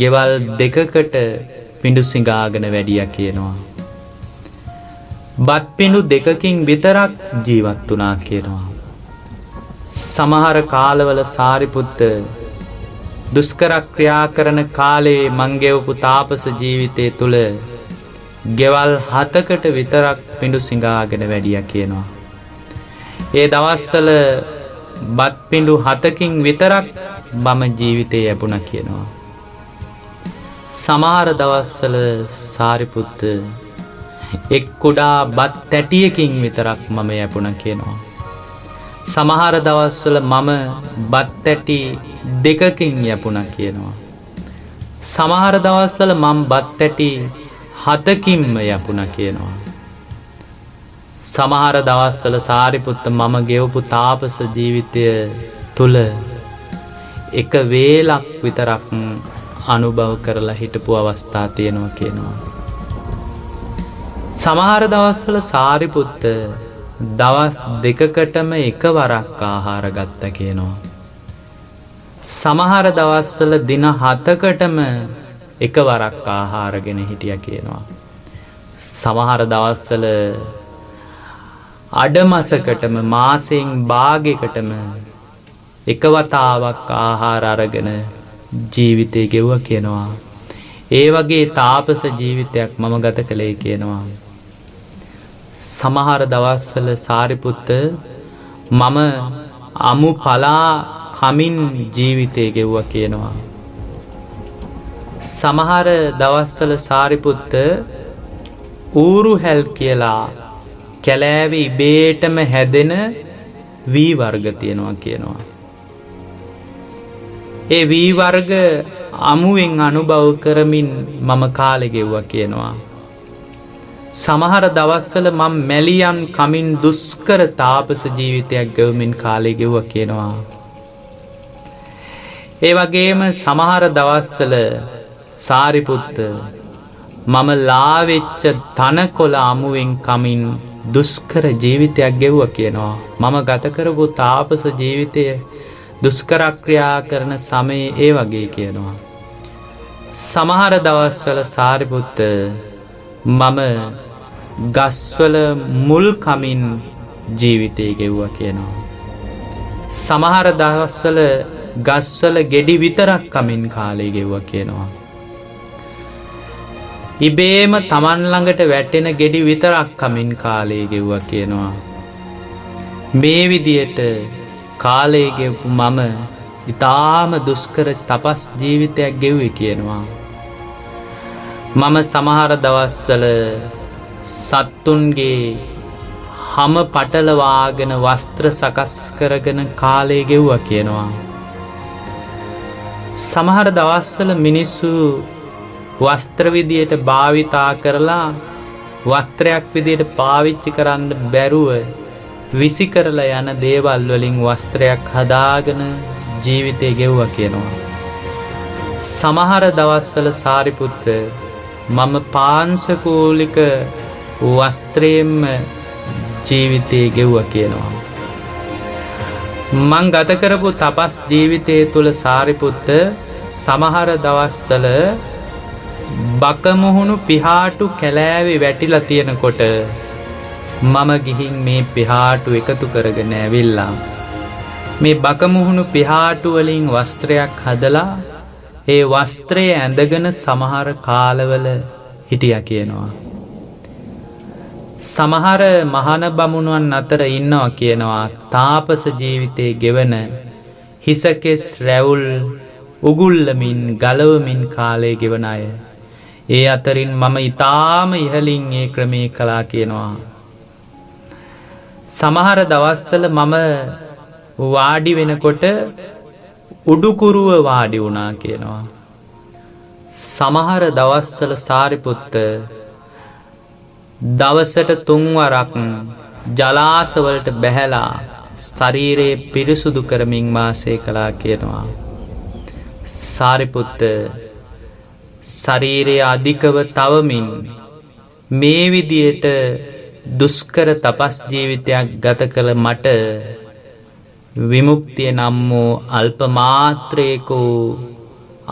ගෙවල් දෙකකට පිඬු සිඟාගෙන වැඩියා කියනවා. බත් පිඬු දෙකකින් විතරක් ජීවත් වුණා කියනවා. සමහර කාලවල සාරිපුත්ත දුෂ්කර ක්‍රියා කරන කාලේ මං ගෙවපු තාපස ජීවිතය තුල ගෙවල් 7කට විතරක් පිඬු සිඟාගෙන වැඩියා කියනවා. ඒ දවස්වල බත් පිඬු 7කින් විතරක් මම ජීවිතේ යැපුණා කියනවා. සමහර දවස්වල සාරිපුත්ත එක් කුඩා බත් තැටියකින් විතරක් මම යැපුණා කියනවා. සමහර දවස්වල මම බත් තැටි 2කින් යැපුණා කියනවා. සමහර දවස්වල මම බත් තැටි 7කින්ම යැපුණා කියනවා. සමහර දවස්වල සාරිපුත්ත මම ගෙවපු තාපස ජීවිතය තුල එක වේලක් විතරක් අනුභව කරලා හිටපු අවස්ථා තියෙනවා කියනවා. සමහර දවස්වල සාරිපුත්ත දවස් 2කටම එකවරක් ආහාර ගත්තා කියනවා. සමහර දවස්වල දින 7කටම එකවරක් ආහාරගෙන හිටියා කියනවා. සමහර දවස්වල අඩමසකටම මාසෙන් භාගයකටම එක වතාවක් ආහාර අරගෙන ජීවිතේ ගෙවුවා කියනවා. ඒ වගේ තාපස ජීවිතයක් මම ගත කළේ කියනවා. සමහර දවස්වල සාරිපුත්ත මම අමු පලා කමින් ජීවිතේ ගෙවුවා කියනවා. සමහර දවස්වල සාරිපුත්ත ඌරු හැල් කියලා කැලෑවේ ඉබේටම හැදෙන වී වර්ග තියෙනවා කියනවා. ඒ වී වර්ග අමුවෙන් අනුභව කරමින් මම කාලේ ගෙවුවා කියනවා. සමහර දවස්වල මම මැලියන් කමින් දුෂ්කර තාපස ජීවිතයක් ගෙවමින් කාලේ ගෙවුවා කියනවා. ඒ වගේම සමහර දවස්වල සාරිපුත්ත මම ලාවෙච්ච තනකොළ අමුවෙන් කමින් දුෂ්කර ජීවිතයක් ගෙවුවා කියනවා. මම ගත කරපු තාපස ජීවිතය දුෂ්කර ක්‍රියා කරන සමයේ ඒ වගේ කියනවා. සමහර දවස්වල සාරිපුත්ත මම ගස්වල මුල් කමින් ජීවිතය ගෙවුවා කියනවා. සමහර දවස්වල ගස්වල ගෙඩි විතරක් කමින් කාලේ ගෙවුවා කියනවා. ඉබේම Taman ළඟට වැටෙන ගෙඩි විතරක් කමින් කාලේ ගෙවුවා කියනවා. මේ විදියට කාලේ ගෙවපු මම ඊටාම දුෂ්කර තපස් ජීවිතයක් ගෙවුවේ කියනවා. මම සමහර දවස්වල සත්තුන්ගේ හැම පටලවාගෙන වස්ත්‍ර සකස් කරගෙන කාලේ ගෙවුවා කියනවා. සමහර දවස්වල මිනිස්සු වස්ත්‍ර විදියට භාවිතා කරලා වස්ත්‍රයක් විදියට පාවිච්චි කරන්න බැරුව විසි කරලා යන දේවල් වලින් වස්ත්‍රයක් හදාගෙන ජීවිතේ ගෙවුවා කියනවා. සමහර දවස්වල සාරිපුත්ත මම පාංශකූලික වස්ත්‍රයෙන්ම ජීවිතේ ගෙවුවා කියනවා. මං ගත කරපු තපස් ජීවිතයේ තුල සාරිපුත්ත සමහර දවස්වල බකමුහුණු පිහාටු කැලෑවේ වැටිලා තියෙනකොට මම ගිහින් මේ පිහාටු එකතු කරගෙන ඇවිල්ලා මේ බකමුහුණු පිහාටු වලින් වස්ත්‍රයක් හදලා ඒ වස්ත්‍රය ඇඳගෙන සමහර කාලවල හිටියා කියනවා. සමහර මහාන බමුණුන් අතර ඉන්නවා කියනවා තාපස ජීවිතේ ගෙවන හිසකෙස් රැවුල් උගුල්ලමින් ගලවමින් කාලේ ගෙවන අය. ඒ අතරින් මම ඊටාම ඉහලින් ඒ ක්‍රමේ කළා කියනවා. සමහර දවස්වල මම වාඩි වෙනකොට උඩුකුරුව වාඩි වුණා කියනවා. සමහර දවස්වල සාරිපුත්ත දවසට 3 වරක් ජලාශවලට බැහැලා ශරීරේ පිරිසුදු කරමින් වාසය කළා කියනවා. සාරිපුත්ත ශරීරය අධිකව තවමින් මේ විදියට දුෂ්කර තපස් ජීවිතයක් ගත කළ මට විමුක්තිය නම් වූ අල්ප මාත්‍රයක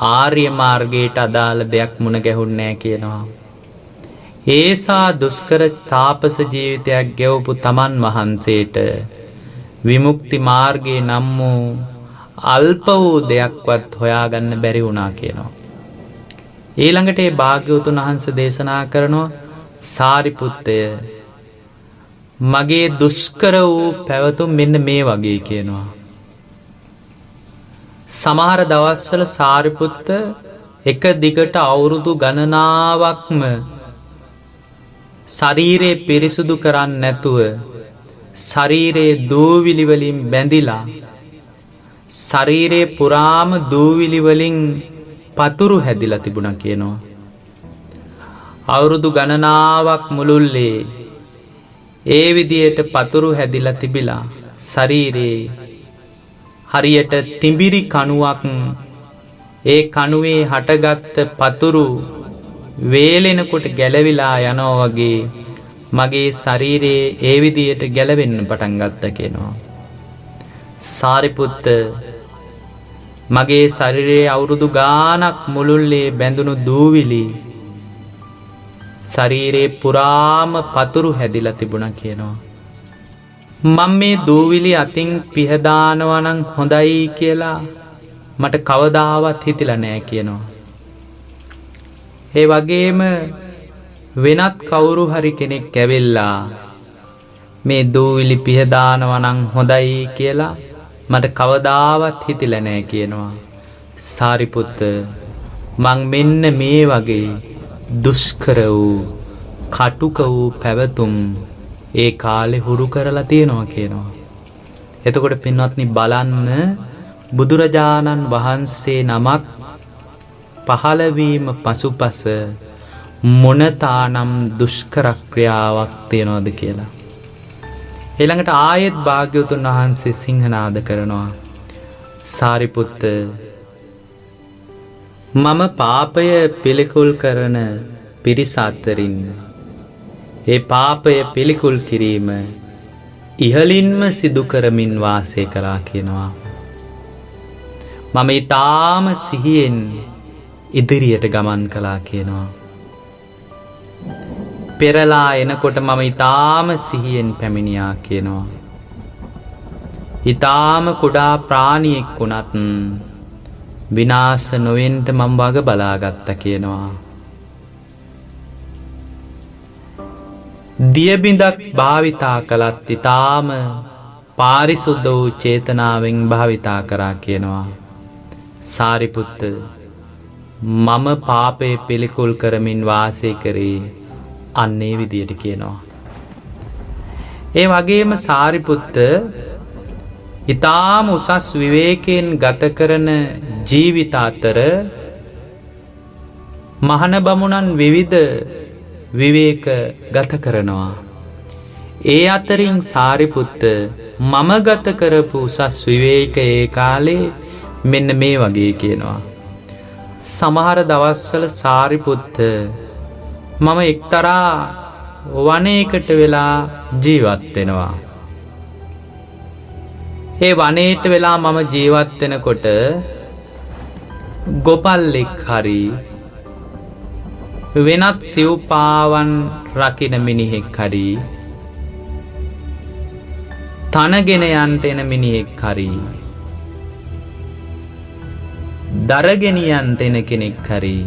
ආර්ය මාර්ගයට අදාළ දෙයක් මුණ ගැහුන්නේ නැහැ කියනවා. ඒසා දුෂ්කර තාපස ජීවිතයක් ගෙවපු තමන් වහන්සේට විමුක්ති මාර්ගයේ නම් වූ අල්ප වූ දෙයක්වත් හොයාගන්න බැරි වුණා කියනවා. ඊළඟට ඒ භාග්‍යවතුන් වහන්සේ දේශනා කරනවා සාරිපුත්තය මගේ දුෂ්කර වූ පැවතුම් මෙන්න මේ වගේ කියනවා. සමහර දවස්වල සාරිපුත්ත එක දිගට අවුරුදු ගණනාවක්ම ශරීරේ පිරිසුදු කරන්නේ නැතුව ශරීරේ දූවිලි වලින් බැඳිලා ශරීරේ පුරාම දූවිලි වලින් පතුරු හැදිලා තිබුණා කියනවා. අවුරුදු ගණනාවක් මුළුල්ලේ ඒ විදියට පතුරු හැදිලා තිබිලා ශරීරේ හරියට තිඹිරි කණුවක් ඒ කණුවේ හටගත්ත පතුරු වේලෙනකොට ගැලවිලා යනවා වගේ මගේ ශරීරයේ ඒ විදියට ගැලවෙන්න පටන් ගත්තා කියනවා. සාරිපුත්ත මගේ ශරීරයේ අවුරුදු ගාණක් මුළුල්ලේ බැඳුණු දූවිලි ශරීරේ පුරාම පතුරු හැදිලා තිබුණා කියනවා. මම මේ දූවිලි අතින් පිහදානවා නම් හොඳයි කියලා මට කවදාවත් හිතිලා නෑ කියනවා. ඒ වගේම වෙනත් කවුරු හරි කෙනෙක් ඇවිල්ලා මේ දූවිලි පිහදානවා නම් හොඳයි කියලා මට කවදාවත් හිතිලා නෑ කියනවා. සාරිපුත්ත මං මෙන්න මේ වගේ දුෂ්කර වූ කටුක වූ පැවතුම් ඒ කාලේ හුරු කරලා තියෙනවා කියනවා. එතකොට පින්වත්නි බලන්න බුදුරජාණන් වහන්සේ නමක් පහළ වීම පසුපස මොනතානම් දුෂ්කර ක්‍රියාවක් තියනවද කියලා. ඊළඟට ආයෙත් භාග්‍යවතුන් වහන්සේ සිංහනාද කරනවා. සාරිපුත්ත මම පාපය පිළිකුල් කරන පිරිස අතරින් ඒ පාපය පිළිකුල් කිරීම ඉහළින්ම සිදු කරමින් වාසය කළා කියනවා. මම ඊටාම සිහියෙන් ඉදිරියට ගමන් කළා කියනවා. පෙරලා එනකොට මම ඊටාම සිහියෙන් පැමිණියා කියනවා. ඊටාම කුඩා ප්‍රාණියෙක් වුණත් විනාශ නොවෙන්න මම වග බලාගත්තා කියනවා. දියබිඳක් භාවිතා කළත් ඊටාම පාරිසුද්ධ වූ චේතනාවෙන් භාවිතා කරා කියනවා. සාරිපුත්ත මම පාපේ පිළිකුල් කරමින් වාසය කරේ අන්නේ විදියට කියනවා. ඒ වගේම සාරිපුත්ත ඊටාම උසස් විවේකයෙන් ගත කරන ජීවිත අතර මහාන බමුණන් විවිධ විවේක ගත කරනවා. ඒ අතරින් සාරිපුත්ත මම ගත කරපු උසස් විවේක ඒ කාලේ මෙන්න මේ වගේ කියනවා. සමහර දවස්වල සාරිපුත්ත මම එක්තරා වනයකට වෙලා ජීවත් වෙනවා. ඒ වනයේට වෙලා මම ජීවත් වෙනකොට ගොපල්ලෙක් හරි වෙනත් සිව්පාවන් රකින මිනිහෙක් හරි තනගෙන යන්ට එන මිනිහෙක් හරි දරගෙනියන්ට එන කෙනෙක් හරි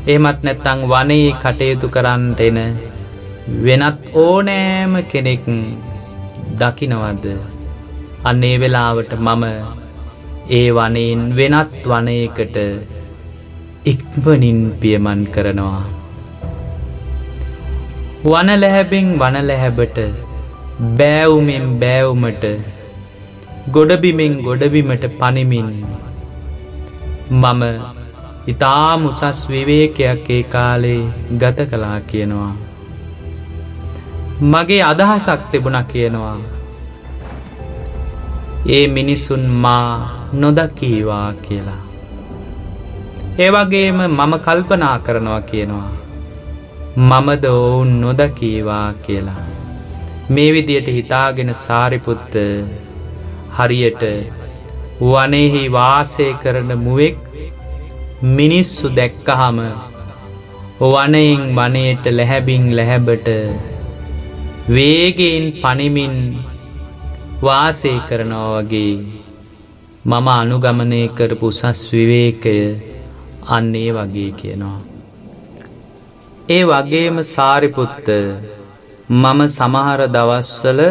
එහෙමත් නැත්නම් වනයේ කටයුතු කරන්නට එන වෙනත් ඕනෑම කෙනෙක් දකින්නවද අන්නේ වෙලාවට මම ඒ වනයෙන් වෙනත් වනයකට ඉක්මනින් පියමන් කරනවා. වන ලැබෙන් වන ලැබට බෑවුමෙන් බෑවුමට ගොඩබිමෙන් ගොඩබිමට පනිමින් මම ඊටාම උසස් විවේකයක් ඒ කාලේ ගත කළා කියනවා. මගේ අදහසක් තිබුණා කියනවා. ඒ මිනිසුන් මා නොදකීවා කියලා. ඒ වගේම මම කල්පනා කරනවා කියනවා. මමද ඔවුන් නොදකීවා කියලා. මේ විදියට හිතාගෙන සාරිපුත්ත හරියට වනයේහි වාසය කරන මුවෙක් මිනිස්සු දැක්කහම වනයෙන් වනයේට ලැබින් ලැබට වේගයෙන් පනිමින් වාසය කරනවා වගේ මම අනුගමනය කරපු උසස් විවේකය අන්නේ වගේ කියනවා. ඒ වගේම සාරිපුත්ත මම සමහර දවස්වල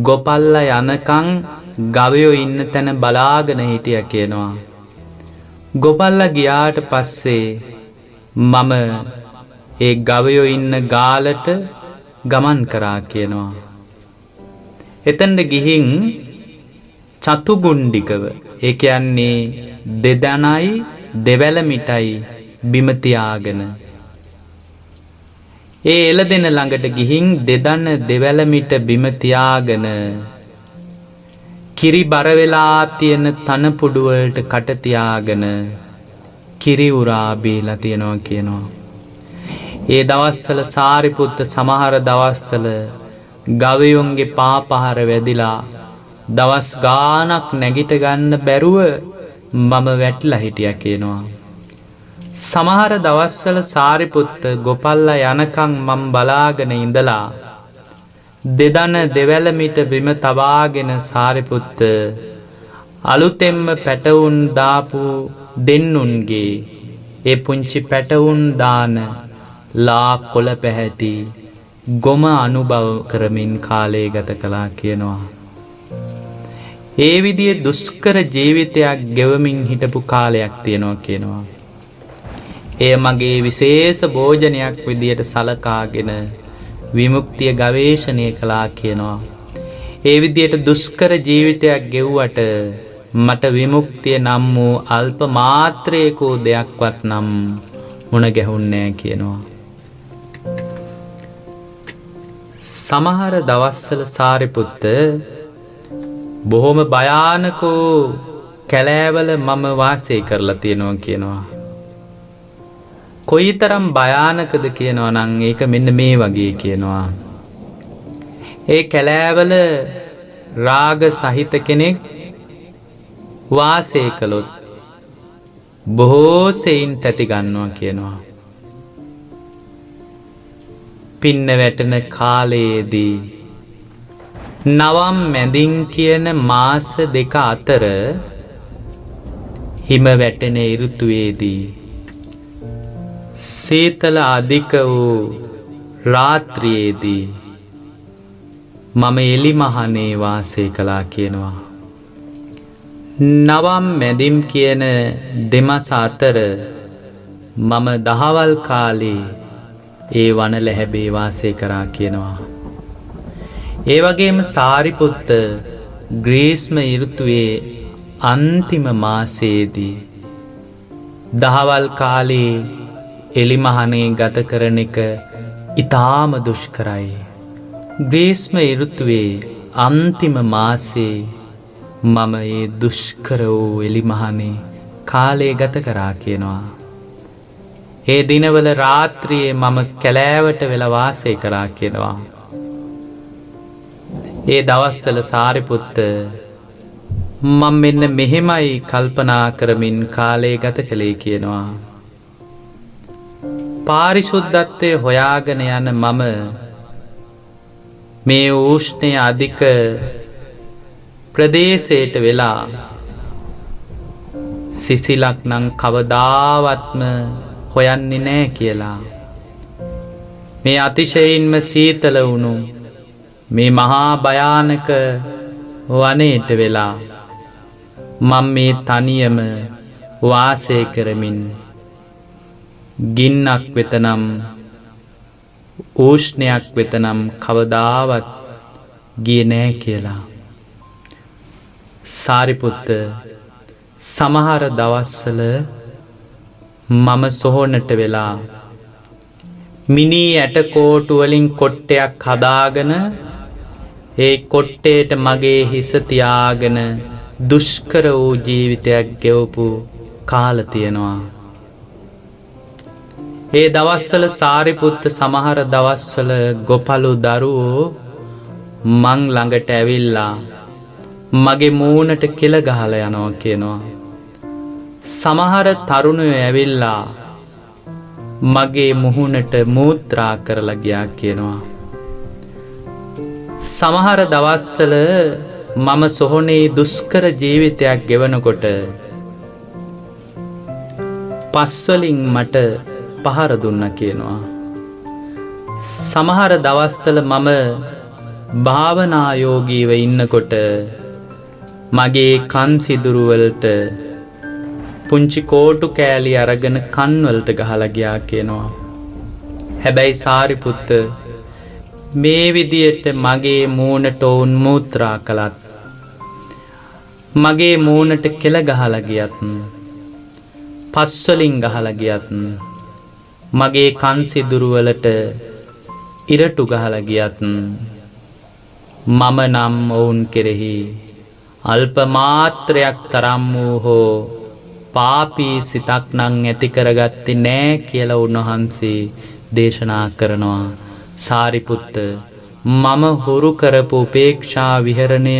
ගොපල්ලා යනකම් ගවයෝ ඉන්න තැන බලාගෙන හිටියා කියනවා. ගොපල්ලා ගියාට පස්සේ මම ඒ ගවයෝ ඉන්න ගාලට ගමන් කරා කියනවා. එතනට ගිහින් චතුගුණ්ඩිකව ඒ කියන්නේ දෙදණයි දෙවැල මිටයි බිම තියාගෙන ඒ එළදෙන ළඟට ගිහින් දෙදණ දෙවැල මිට බිම තියාගෙන කිරි බර වෙලා තියෙන තනපුඩු වලට කට තියාගෙන කිරි උරා බීලා තියනවා කියනවා. ඒ දවස්වල සාරිපුත්ත සමහර දවස්වල ගවයොන්ගේ පාපහර වැදිලා දවස් ගාණක් නැගිට ගන්න බැරුව මම වැටිලා හිටියා කියනවා. සමහර දවස්වල සාරිපුත්ත ගොපල්ලා යනකම් මම බලාගෙන ඉඳලා දෙදණ දෙවැල මිට බිම තබාගෙන සාරිපුත්ත අලුතෙන්ම පැටවුන් දාපු දෙන්නුන්ගේ ඒ පුංචි පැටවුන් දාන ලා කොළ පැහැති ගොම අනුභව කරමින් කාලය ගත කළා කියනවා. ඒ විදිහේ දුෂ්කර ජීවිතයක් ගෙවමින් හිටපු කාලයක් තියෙනවා කියනවා. එය මගේ විශේෂ භෝජනයක් විදියට සලකාගෙන විමුක්තිය ගවේෂණය කළා කියනවා. ඒ විදියට දුෂ්කර ජීවිතයක් ගෙව්වට මට විමුක්තිය නම් වූ අල්ප මාත්‍රයකෝ දෙයක්වත් නම් මුණ ගැහුන්නේ කියනවා. සමහර දවස්වල සාරිපුත්ත බොහොම භයානකෝ කැලෑවල මම වාසය කරලා තියෙනවා කියනවා. කොයිතරම් භයානකද කියනවා නම් ඒක මෙන්න මේ වගේ කියනවා. ඒ කැලෑවල රාග සහිත කෙනෙක් වාසය කළොත් බොහෝ සෙයින් තැති ගන්නවා කියනවා. පින්න වැටෙන කාලයේදී නවම් මැදින් කියන මාස දෙක අතර හිම වැටෙන ඍතුවේදී සීතල අධික වූ රාත්‍රියේදී මම එලිමහනේ වාසය කළා කියනවා. නවම් මැදින් කියන දෙමස අතර මම දහවල් කාලේ ඒ වනල හැබේ වාසය කරා කියනවා. ඒ වගේම සාරිපුත්ත ග්‍රීස්ම ඍතුවේ අන්තිම මාසයේදී දහවල් කාලේ එලිමහනේ ගත කරන එක ඊටාම දුෂ්කරයි. ග්‍රීස්ම ඍතුවේ අන්තිම මාසේ මම ඒ දුෂ්කර වූ එලිමහනේ කාලය ගත කරා කියනවා. ඒ දිනවල රාත්‍රියේ මම කැලෑවට වෙලා වාසය කරා කියනවා. ඒ දවස්වල සාරිපුත්ත මම මෙන්න මෙහෙමයි කල්පනා කරමින් කාලය ගත කළේ කියනවා. පාරිශුද්ධත්වය හොයාගෙන යන මම මේ උෂ්ණය අධික ප්‍රදේශයට වෙලා සිසිලක් නම් කවදාවත්ම හොයන්නේ නෑ කියලා. මේ අතිශයින්ම සීතල වුණු මේ මහා භයානක වනයේට වෙලා මම මේ තනියම වාසය කරමින් ගින්නක් වෙතනම් උෂ්ණයක් වෙතනම් කවදාවත් ගියේ නෑ කියලා. සාරිපුත්ත සමහර දවස්වල මම සොහොනට වෙලා මිනි ඇටකෝටු වලින් කොට්ටයක් හදාගෙන ඒ කොට්ටේට මගේ හිස තියාගෙන දුෂ්කර වූ ජීවිතයක් ගෙවපු කාල තියෙනවා. ඒ දවස්වල සාරිපුත්ත සමහර දවස්වල ගොපලු දරුවෝ මං ළඟට ඇවිල්ලා මගේ මූණට කෙල ගහලා යනවා කියනවා. සමහර තරුණයෝ ඇවිල්ලා මගේ මුහුණට මූත්‍රා කරලා ගියා කියනවා. සමහර දවස්වල මම සොහොනේ දුෂ්කර ජීවිතයක් ගෙවනකොට පස්වලින් මට පහර දුන්නා කියනවා. සමහර දවස්වල මම භාවනා යෝගීව ඉන්නකොට මගේ කන් සිදුරු වලට පුංචි කෝටු කෑලි අරගෙන කන් වලට ගහලා ගියා කියනවා. හැබැයි සාරිපුත්ත මේ විදියට මගේ මූණට උන් මූත්‍රා කළත් මගේ මූණට කෙල ගහලා ගියත් පස්වලින් ගහලා ගියත් මගේ කන් සිදුරු වලට ඉරටු ගහලා ගියත් මම නම් ඔවුන් කෙරෙහි අල්ප මාත්‍රයක් තරම් වූ හෝ පාපී සිතක් නම් ඇති කරගත්තේ නෑ කියලා උන්වහන්සේ දේශනා කරනවා. සාරිපුත්ත මම හුරු කරපු උපේක්ෂා විහරණය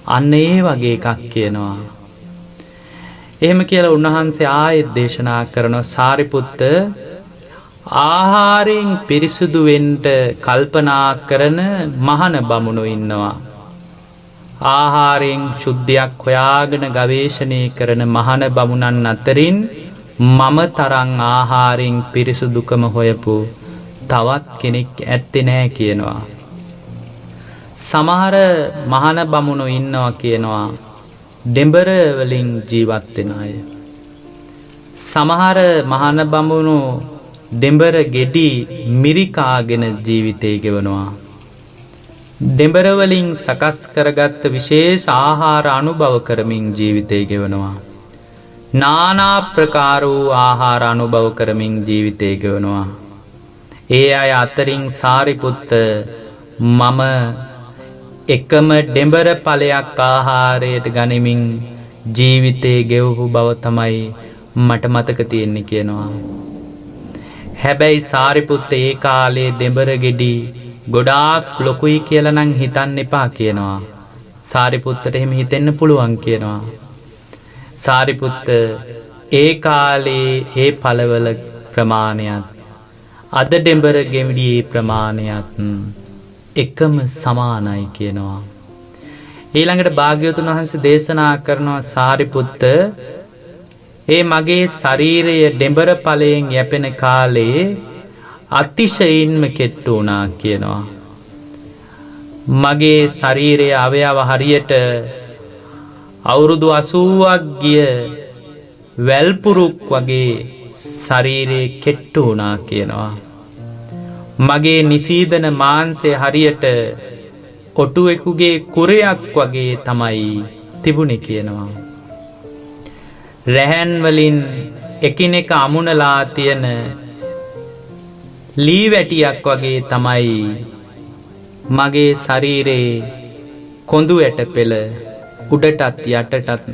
අන්න ඒ වගේ එකක් කියනවා. එහෙම කියලා උන්වහන්සේ ආයෙත් දේශනා කරනවා. සාරිපුත්ත ආහාරයෙන් පිරිසුදු වෙන්න කල්පනා කරන මහාන බමුණෝ ඉන්නවා. ආහාරයෙන් ශුද්ධියක් හොයාගෙන ගවේෂණය කරන මහාන බමුණන් අතරින් මම තරම් ආහාරයෙන් පිරිසුදුකම හොයපු තවත් කෙනෙක් ඇත්තේ නෑ කියනවා. සමහර මහාන බමුණෝ ඉන්නවා කියනවා දෙඹර වලින් ජීවත් වෙන අය. සමහර මහාන බමුණෝ දෙඹර ගෙඩි මිරිකාගෙන ජීවිතේ ගෙවනවා. දෙඹර වලින් සකස් කරගත්ත විශේෂ ආහාර අනුභව කරමින් ජීවිතේ ගෙවනවා. නානා ප්‍රකාර වූ ආහාර අනුභව කරමින් ජීවිතේ ගෙවනවා. ඒ අය අතරින් සාරිපුත්ත මම එකම දෙඹර ඵලයක් ආහාරයට ගනිමින් ජීවිතේ ගෙවපු බව තමයි මට මතක තියෙන්නේ කියනවා. හැබැයි සාරිපුත්ත ඒ කාලේ දෙඹර ගෙඩි ගොඩාක් ලොකුයි කියලා නම් හිතන්න එපා කියනවා. සාරිපුත්තට එහෙම හිතෙන්න පුළුවන් කියනවා. සාරිපුත්ත ඒ කාලේ ඒ ඵලවල ප්‍රමාණයත් අද දෙඹර ගෙඩියේ ප්‍රමාණයත් එකම සමානයි කියනවා. ඊළඟට භාග්‍යවතුන් වහන්සේ දේශනා කරනවා සාරිපුත්ත ඒ මගේ ශරීරය දෙඹර ඵලයෙන් යැපෙන කාලේ අතිශයින්ම කෙට්ටු වුණා කියනවා. මගේ ශරීරයේ අවයව හරියට අවුරුදු 80ක් ගිය වැල්පුරුක් වගේ ශරීරයේ කෙට්ටු වුණා කියනවා. මගේ නිසීදන මාංශය හරියට කොටුවෙකුගේ කුරයක් වගේ තමයි තිබුණේ කියනවා. රැහන් වලින් එකිනෙක අමුණලා තියෙන ලී වැටියක් වගේ තමයි මගේ ශරීරේ කොඳු ඇට පෙළ උඩටත් යටටත්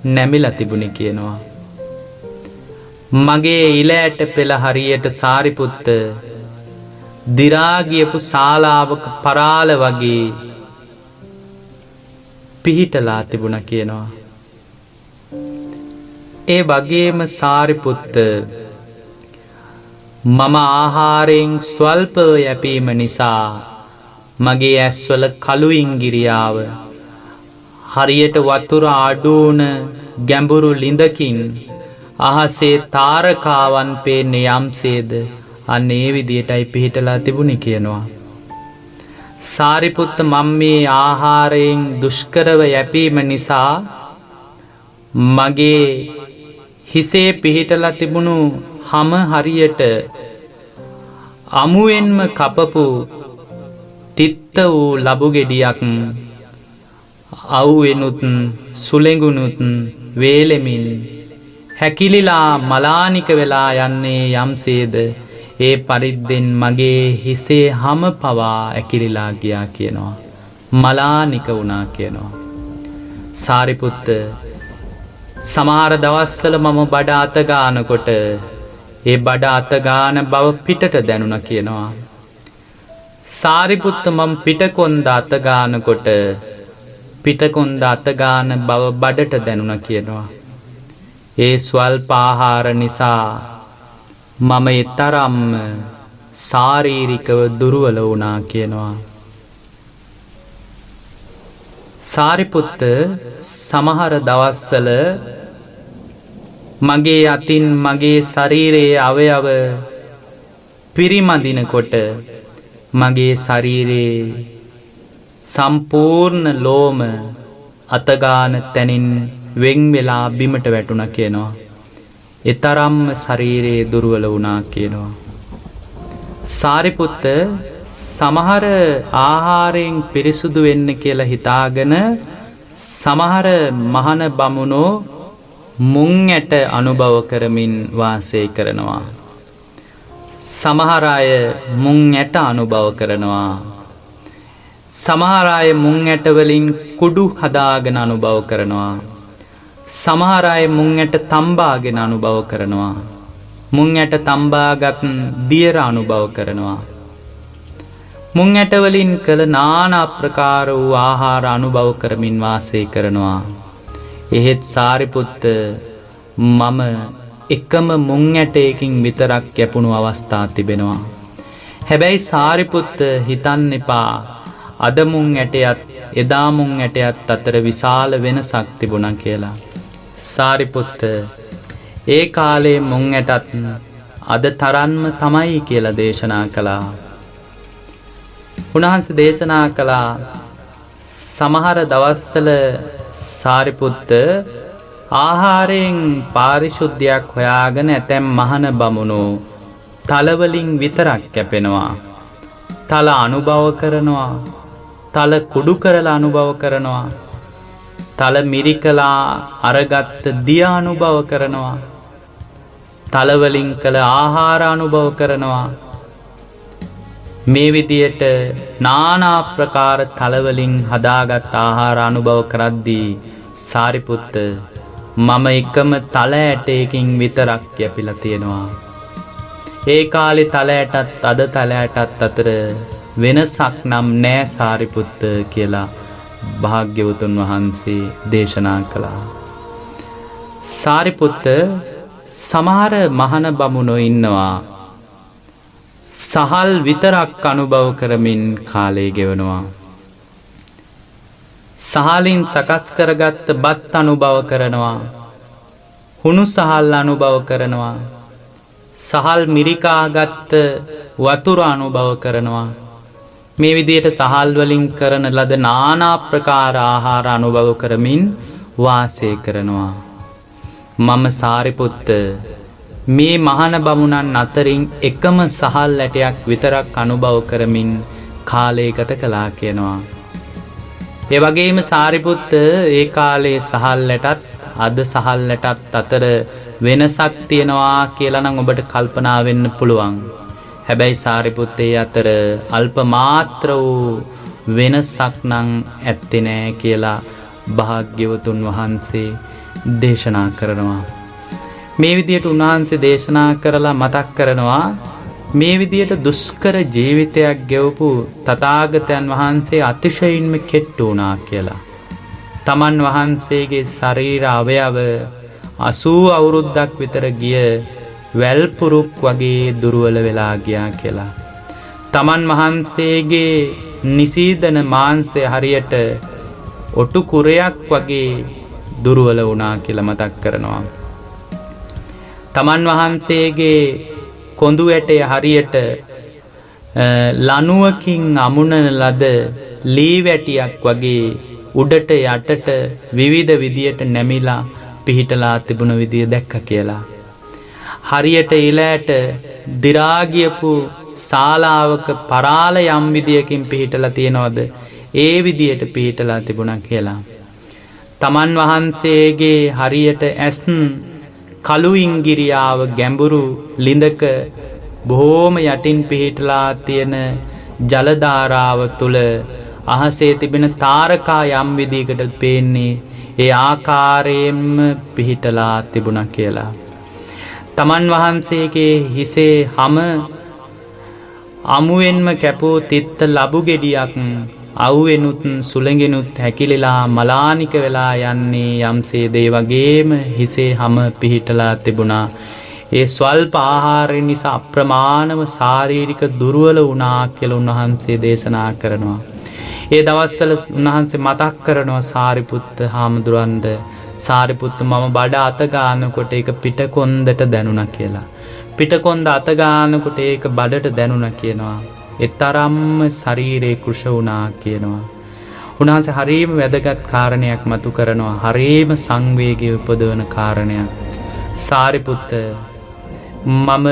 නැමිලා තිබුණේ කියනවා. මගේ ඉල ඇට පෙළ හරියට සාරිපුත්ත දි รา ගියපු ශාලාවක පරාල වගේ පිහිටලා තිබුණා කියනවා. ඒ වගේම සාරිපුත්ත මම ආහාරයෙන් ස්වල්පව යැපීම නිසා මගේ ඇස්වල කළු ඉංගිරියාව හරියට වතුර අඩුවන ගැඹුරු ලිඳකින් අහසේ තාරකාවන් පේන්නේ යම්සේද අන්න ඒ විදියටයි පිහිටලා තිබුණේ කියනවා. සාරිපුත්ත මම මේ ආහාරයෙන් දුෂ්කරව යැපීම නිසා මගේ හිසේ පිහිටලා තිබුණු හම හරියට අමුවෙන්ම කපපු තිත්ත වූ ලබු ගෙඩියක් අවුවෙනුත් සුලෙඟුනුත් වේලෙමින් හැකිලිලා මලානික වෙලා යන්නේ යම්සේද ඒ පරිද්දෙන් මගේ හිසේ හම පවා ඇකිලිලා ගියා කියනවා. මලානික වුණා කියනවා. සාරිපුත්ත සමහර දවස්වල මම බඩ අත ගන්නකොට ඒ බඩ අත ගන්න බව පිටට දැනුණා කියනවා. සාරිපුත්ත මම පිටකොන්ද අත ගන්නකොට පිටකොන්ද අත ගන්න බව බඩට දැනුණා කියනවා. ඒ ස්වල්ප ආහාර නිසා මම ඊතරම්ම ශාරීරිකව දුර්වල වුණා කියනවා. සාරිපුත්ත සමහර දවස්වල මගේ අතින් මගේ ශරීරයේ අවයව පිරිමදිනකොට මගේ ශරීරයේ සම්පූර්ණ ලෝම අතගාන තැනින් වෙන් වෙලා බිමට වැටුණා කියනවා. ඊතරම්ම ශරීරයේ දුර්වල වුණා කියනවා. සාරිපුත්ත සමහර ආහාරයෙන් පිරිසුදු වෙන්න කියලා හිතාගෙන සමහර මහන බමුණෝ මුං ඇට අනුභව කරමින් වාසය කරනවා. සමහර අය මුං ඇට අනුභව කරනවා. සමහර අය මුං ඇට වලින් කුඩු හදාගෙන අනුභව කරනවා. සමහර අය මුං ඇට තම්බාගෙන අනුභව කරනවා. මුං ඇට තම්බාගත් දියර අනුභව කරනවා. මුං ඇට වලින් කළ নানা ප්‍රකාර වූ ආහාර අනුභව කරමින් වාසය කරනවා. එහෙත් සාරිපුත්ත මම එකම මුං ඇටයකින් විතරක් කැපුණු අවස්ථා තිබෙනවා. හැබැයි සාරිපුත්ත හිතන්න එපා අද මුං ඇටයත් එදා මුං ඇටයත් අතර විශාල වෙනසක් තිබුණා කියලා. සාරිපුත්ත ඒ කාලේ මුං ඇටත් අද තරම්ම තමයි කියලා දේශනා කළා. උන්වහන්සේ දේශනා කළා සමහර දවස්වල සාරිපුත්ත ආහාරයෙන් පාරිශුද්ධයක් හොයාගෙන ඇතැම් මහන බමුණෝ තලවලින් විතරක් කැපෙනවා. තල අනුභව කරනවා. තල කුඩු කරලා අනුභව කරනවා. තල මිරිකලා අරගත්ත දිය අනුභව කරනවා. තලවලින් කළ ආහාර අනුභව කරනවා. මේ විදියට නානා ප්‍රකාර තලවලින් හදාගත් ආහාර අනුභව කරද්දී සාරිපුත්ත මම එකම තල ඇටයකින් විතරක් යැපිලා තියෙනවා. ඒ කාලේ තල ඇටත් අද තල ඇටත් අතර වෙනසක් නම් නෑ සාරිපුත්ත කියලා භාග්‍යවතුන් වහන්සේ දේශනා කළා. සාරිපුත්ත සමහර මහණ බමුණෝ ඉන්නවා සහල් විතරක් අනුභව කරමින් කාලය ගෙවනවා. සහලින් සකස් කරගත්ත බත් අනුභව කරනවා. හුණු සහල් අනුභව කරනවා. සහල් මිරිකාගත්ත වතුර අනුභව කරනවා. මේ විදියට සහල් වලින් කරන ලද නානා ප්‍රකාර ආහාර අනුභව කරමින් වාසය කරනවා. මම සාරිපුත්ත මේ මහණ බමුණන් අතරින් එකම සහල් ඇටයක් විතරක් අනුභව කරමින් කාලය ගත කළා කියනවා. ඒ වගේම සාරිපුත්ත ඒ කාලේ සහල් ඇටත් අද සහල් ඇටත් අතර වෙනසක් තියෙනවා කියලා නම් ඔබට කල්පනා වෙන්න පුළුවන්. හැබැයි සාරිපුත්තේ අතර අල්ප මාත්‍ර වූ වෙනසක් නම් ඇත්තේ නෑ කියලා භාග්‍යවතුන් වහන්සේ දේශනා කරනවා. මේ විදියට උන්වහන්සේ දේශනා කරලා මතක් කරනවා මේ විදියට දුෂ්කර ජීවිතයක් ගෙවපු තථාගතයන් වහන්සේ අතිශයින්ම කෙට්ටු වුණා කියලා. තමන් වහන්සේගේ ශරීර අවයව 80 අවුරුද්දක් විතර ගිය වැල්පුරුක් වගේ දුර්වල වෙලා ගියා කියලා. තමන් වහන්සේගේ නිසීදන මාංශය හරියට ඔටු කුරයක් වගේ දුර්වල වුණා කියලා මතක් කරනවා. තමන් වහන්සේගේ කොඳු ඇටය හරියට ලණුවකින් අමුණන ලද ලී වැටියක් වගේ උඩට යටට විවිධ විදියට නැමිලා පිහිටලා තිබුණ විදිය දැක්ක කියලා. හරියට ඉලෑට දි รา ගියපු ශාලාවක පරාල යම් විදියකින් පිහිටලා තියනවද ඒ විදියට පිහිටලා තිබුණා කියලා. තමන් වහන්සේගේ හරියට ඇස් කළු ඉංගිරියාව ගැඹුරු ලිඳක බොහෝම යටින් පිහිටලා තියෙන ජල ධාරාව තුල අහසේ තිබෙන තාරකා යම් විදිහකට පේන්නේ ඒ ආකාරයෙන්ම පිහිටලා තිබුණා කියලා. තමන් වහන්සේගේ හිසේ හැම අමුවෙන්ම කැපූ තිත්ත ලබු ගෙඩියක් අවුවෙනුත් සුළඟෙනුත් හැකිලිලා මලානික වෙලා යන්නේ යම්සේද ඒ වගේම හිසේ හැම පිහිටලා තිබුණා. ඒ ස්වල්ප ආහාරය නිසා අප්‍රමාණව ශාරීරික දුර්වල වුණා කියලා උන්වහන්සේ දේශනා කරනවා. ඒ දවස්වල උන්වහන්සේ මතක් කරනවා සාරිපුත්ත හාමුදුරන්ට සාරිපුත්ත මම බඩ අත ගන්නකොට ඒක පිටකොන්දට දැනුණා කියලා. පිටකොන්ද අත ගන්නකොට ඒක බඩට දැනුණා කියනවා. එතරම්ම ශරීරේ කුෂ වුණා කියනවා. උන්වහන්සේ හරීම වැදගත් කාරණයක් මතු කරනවා. හරීම සංවේගය උපදවන කාරණයක්. සාරිපුත්ත මම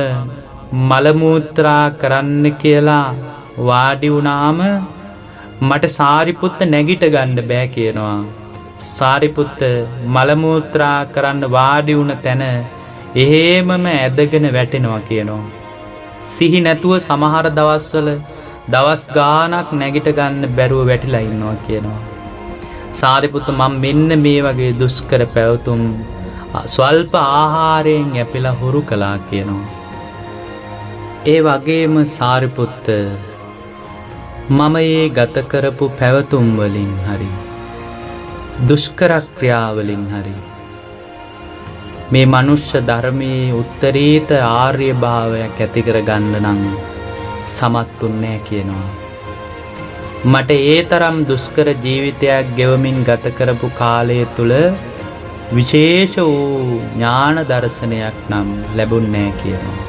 මල මූත්‍රා කරන්න කියලා වාඩි වුණාම මට සාරිපුත්ත නැගිට ගන්න බෑ කියනවා. සාරිපුත්ත මල මූත්‍රා කරන්න වාඩි වුණ තැන එහෙමම ඇදගෙන වැටෙනවා කියනවා. සිහි නැතුව සමහර දවස්වල දවස් ගාණක් නැගිට ගන්න බැරුව වැටිලා ඉන්නවා කියනවා. සාරිපුත්ත මම මෙන්න මේ වගේ දුෂ්කර පැවතුම් ස්වල්ප ආහාරයෙන් යැපිලා හුරු කළා කියනවා. ඒ වගේම සාරිපුත්ත මම ඒ ගත කරපු පැවතුම් වලින් හරි දුෂ්කර ක්‍රියාවලින් හරි මේ මනුෂ්‍ය ධර්මයේ උත්තරීත ආර්ය භාවයක් ඇති කර ගන්න නම් සමත්ුන්නේ කියනවා. මට ඒ තරම් දුෂ්කර ජීවිතයක් ගෙවමින් ගත කරපු කාලය තුල විශේෂ වූ ඥාන දර්ශනයක් නම් ලැබුණේ කියනවා.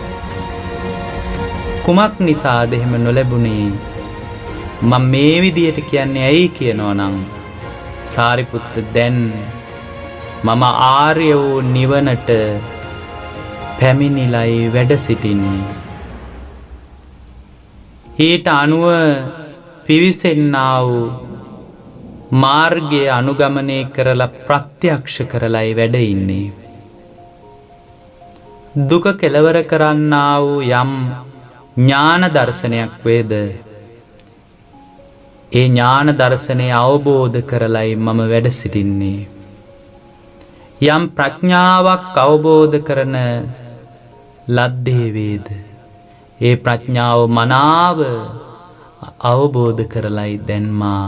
කුමක් නිසාද එහෙම නොලැබුණේ? මම මේ විදියට කියන්නේ ඇයි කියනවා නම් සාරිපුත්ත දැන් මම ආර්ය වූ නිවනට පැමිණිලයි වැඩ සිටින්නේ. ඊට අනුව පිවිසෙන්නා වූ මාර්ගය අනුගමනය කරලා ප්‍රත්‍යක්ෂ කරලයි වැඩ ඉන්නේ. දුක කෙලවර කරන්නා වූ යම් ඥාන දර්ශනයක් වේද, ඒ ඥාන දර්ශනය අවබෝධ කරලයි මම වැඩ සිටින්නේ. යම් ප්‍රඥාවක් අවබෝධ කරන ලද්දේ වේද, ඒ ප්‍රඥාව මනාව අවබෝධ කරලයි දැන් මා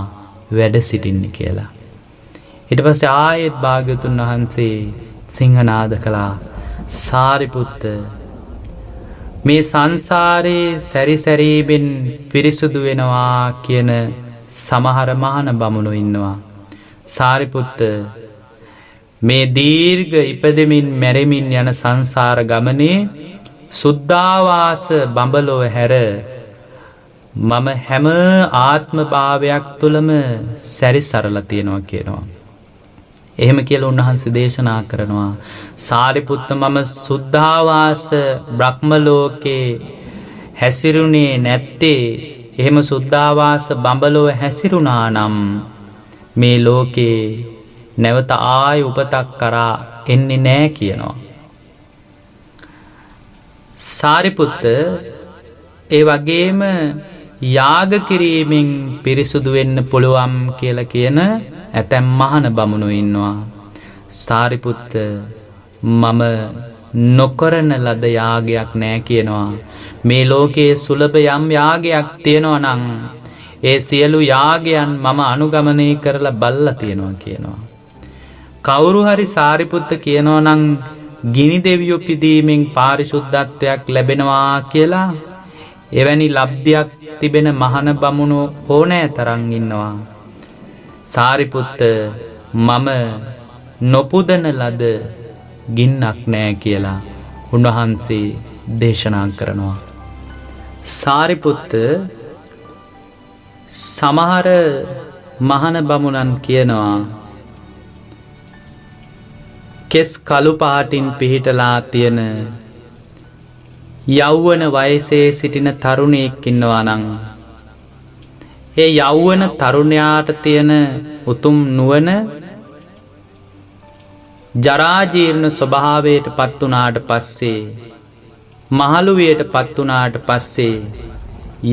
වැඩ සිටින්නේ කියලා. ඊට පස්සේ ආයෙත් භාග්‍යවතුන් වහන්සේ සිංහනාද කළා, සාරිපුත්ත, මේ සංසාරේ සැරිසැරීමෙන් පිරිසුදු වෙනවා කියන සමහර මහාන බමුණු ඉන්නවා. සාරිපුත්ත, මේ දීර්ඝ ඉපදෙමින් මැරෙමින් යන සංසාර ගමනේ සුද්ධාවාස බඹලොව හැර මම හැම ආත්ම භාවයක් තුළම සැරිසරලා තියෙනවා කියනවා. එහෙම කියලා උන්වහන්සේ දේශනා කරනවා, සාරිපුත්ත, මම සුද්ධාවාස බ්‍රහ්ම ලෝකේ හැසිරුණේ නැත්තේ, එහෙම සුද්ධාවාස බඹලොව හැසිරුණා නම් මේ ලෝකේ නැවත ආය උපතක් කරා එන්නේ නෑ කියනවා. සාරිපුත්ත, ඒ වගේම යාග කිරීමෙන් පිරිසුදු වෙන්න පුළුවන් කියලා කියන ඇතැම් මහාන බමුණු ඉන්නවා. සාරිපුත්ත, මම නොකරන ලද යාගයක් නෑ කියනවා. මේ ලෝකයේ සුලභ යම් යාගයක් තියෙනවා නම් ඒ සියලු යාගයන් මම අනුගමනය කරලා බල්ලා තියෙනවා කියනවා. කවුරු හරි සාරිපුත්ත කියනවා නම් ගිනි දෙවියෝ පිදීමෙන් පාරිශුද්ධත්වයක් ලැබෙනවා කියලා, එවැනි ලබ්ධයක් තිබෙන මහාන බමුණු ඕනෑ තරම් ඉන්නවා. සාරිපුත්ත, මම නොපුදන ලද ගින්නක් නෑ කියලා උන්වහන්සේ දේශනා කරනවා. සාරිපුත්ත, සමහර මහාන බමුණන් කියනවා, කෙස් කළු පාටින් පිහිටලා තියෙන යෞවන වයසේ සිටින තරුණයෙක් ඉන්නවා නම්, ඒ යෞවන තරුණයාට තියෙන උතුම් නුවණ ජරා ජීර්ණ ස්වභාවයට පත් වුණාට පස්සේ, මහලුවියට පත් වුණාට පස්සේ,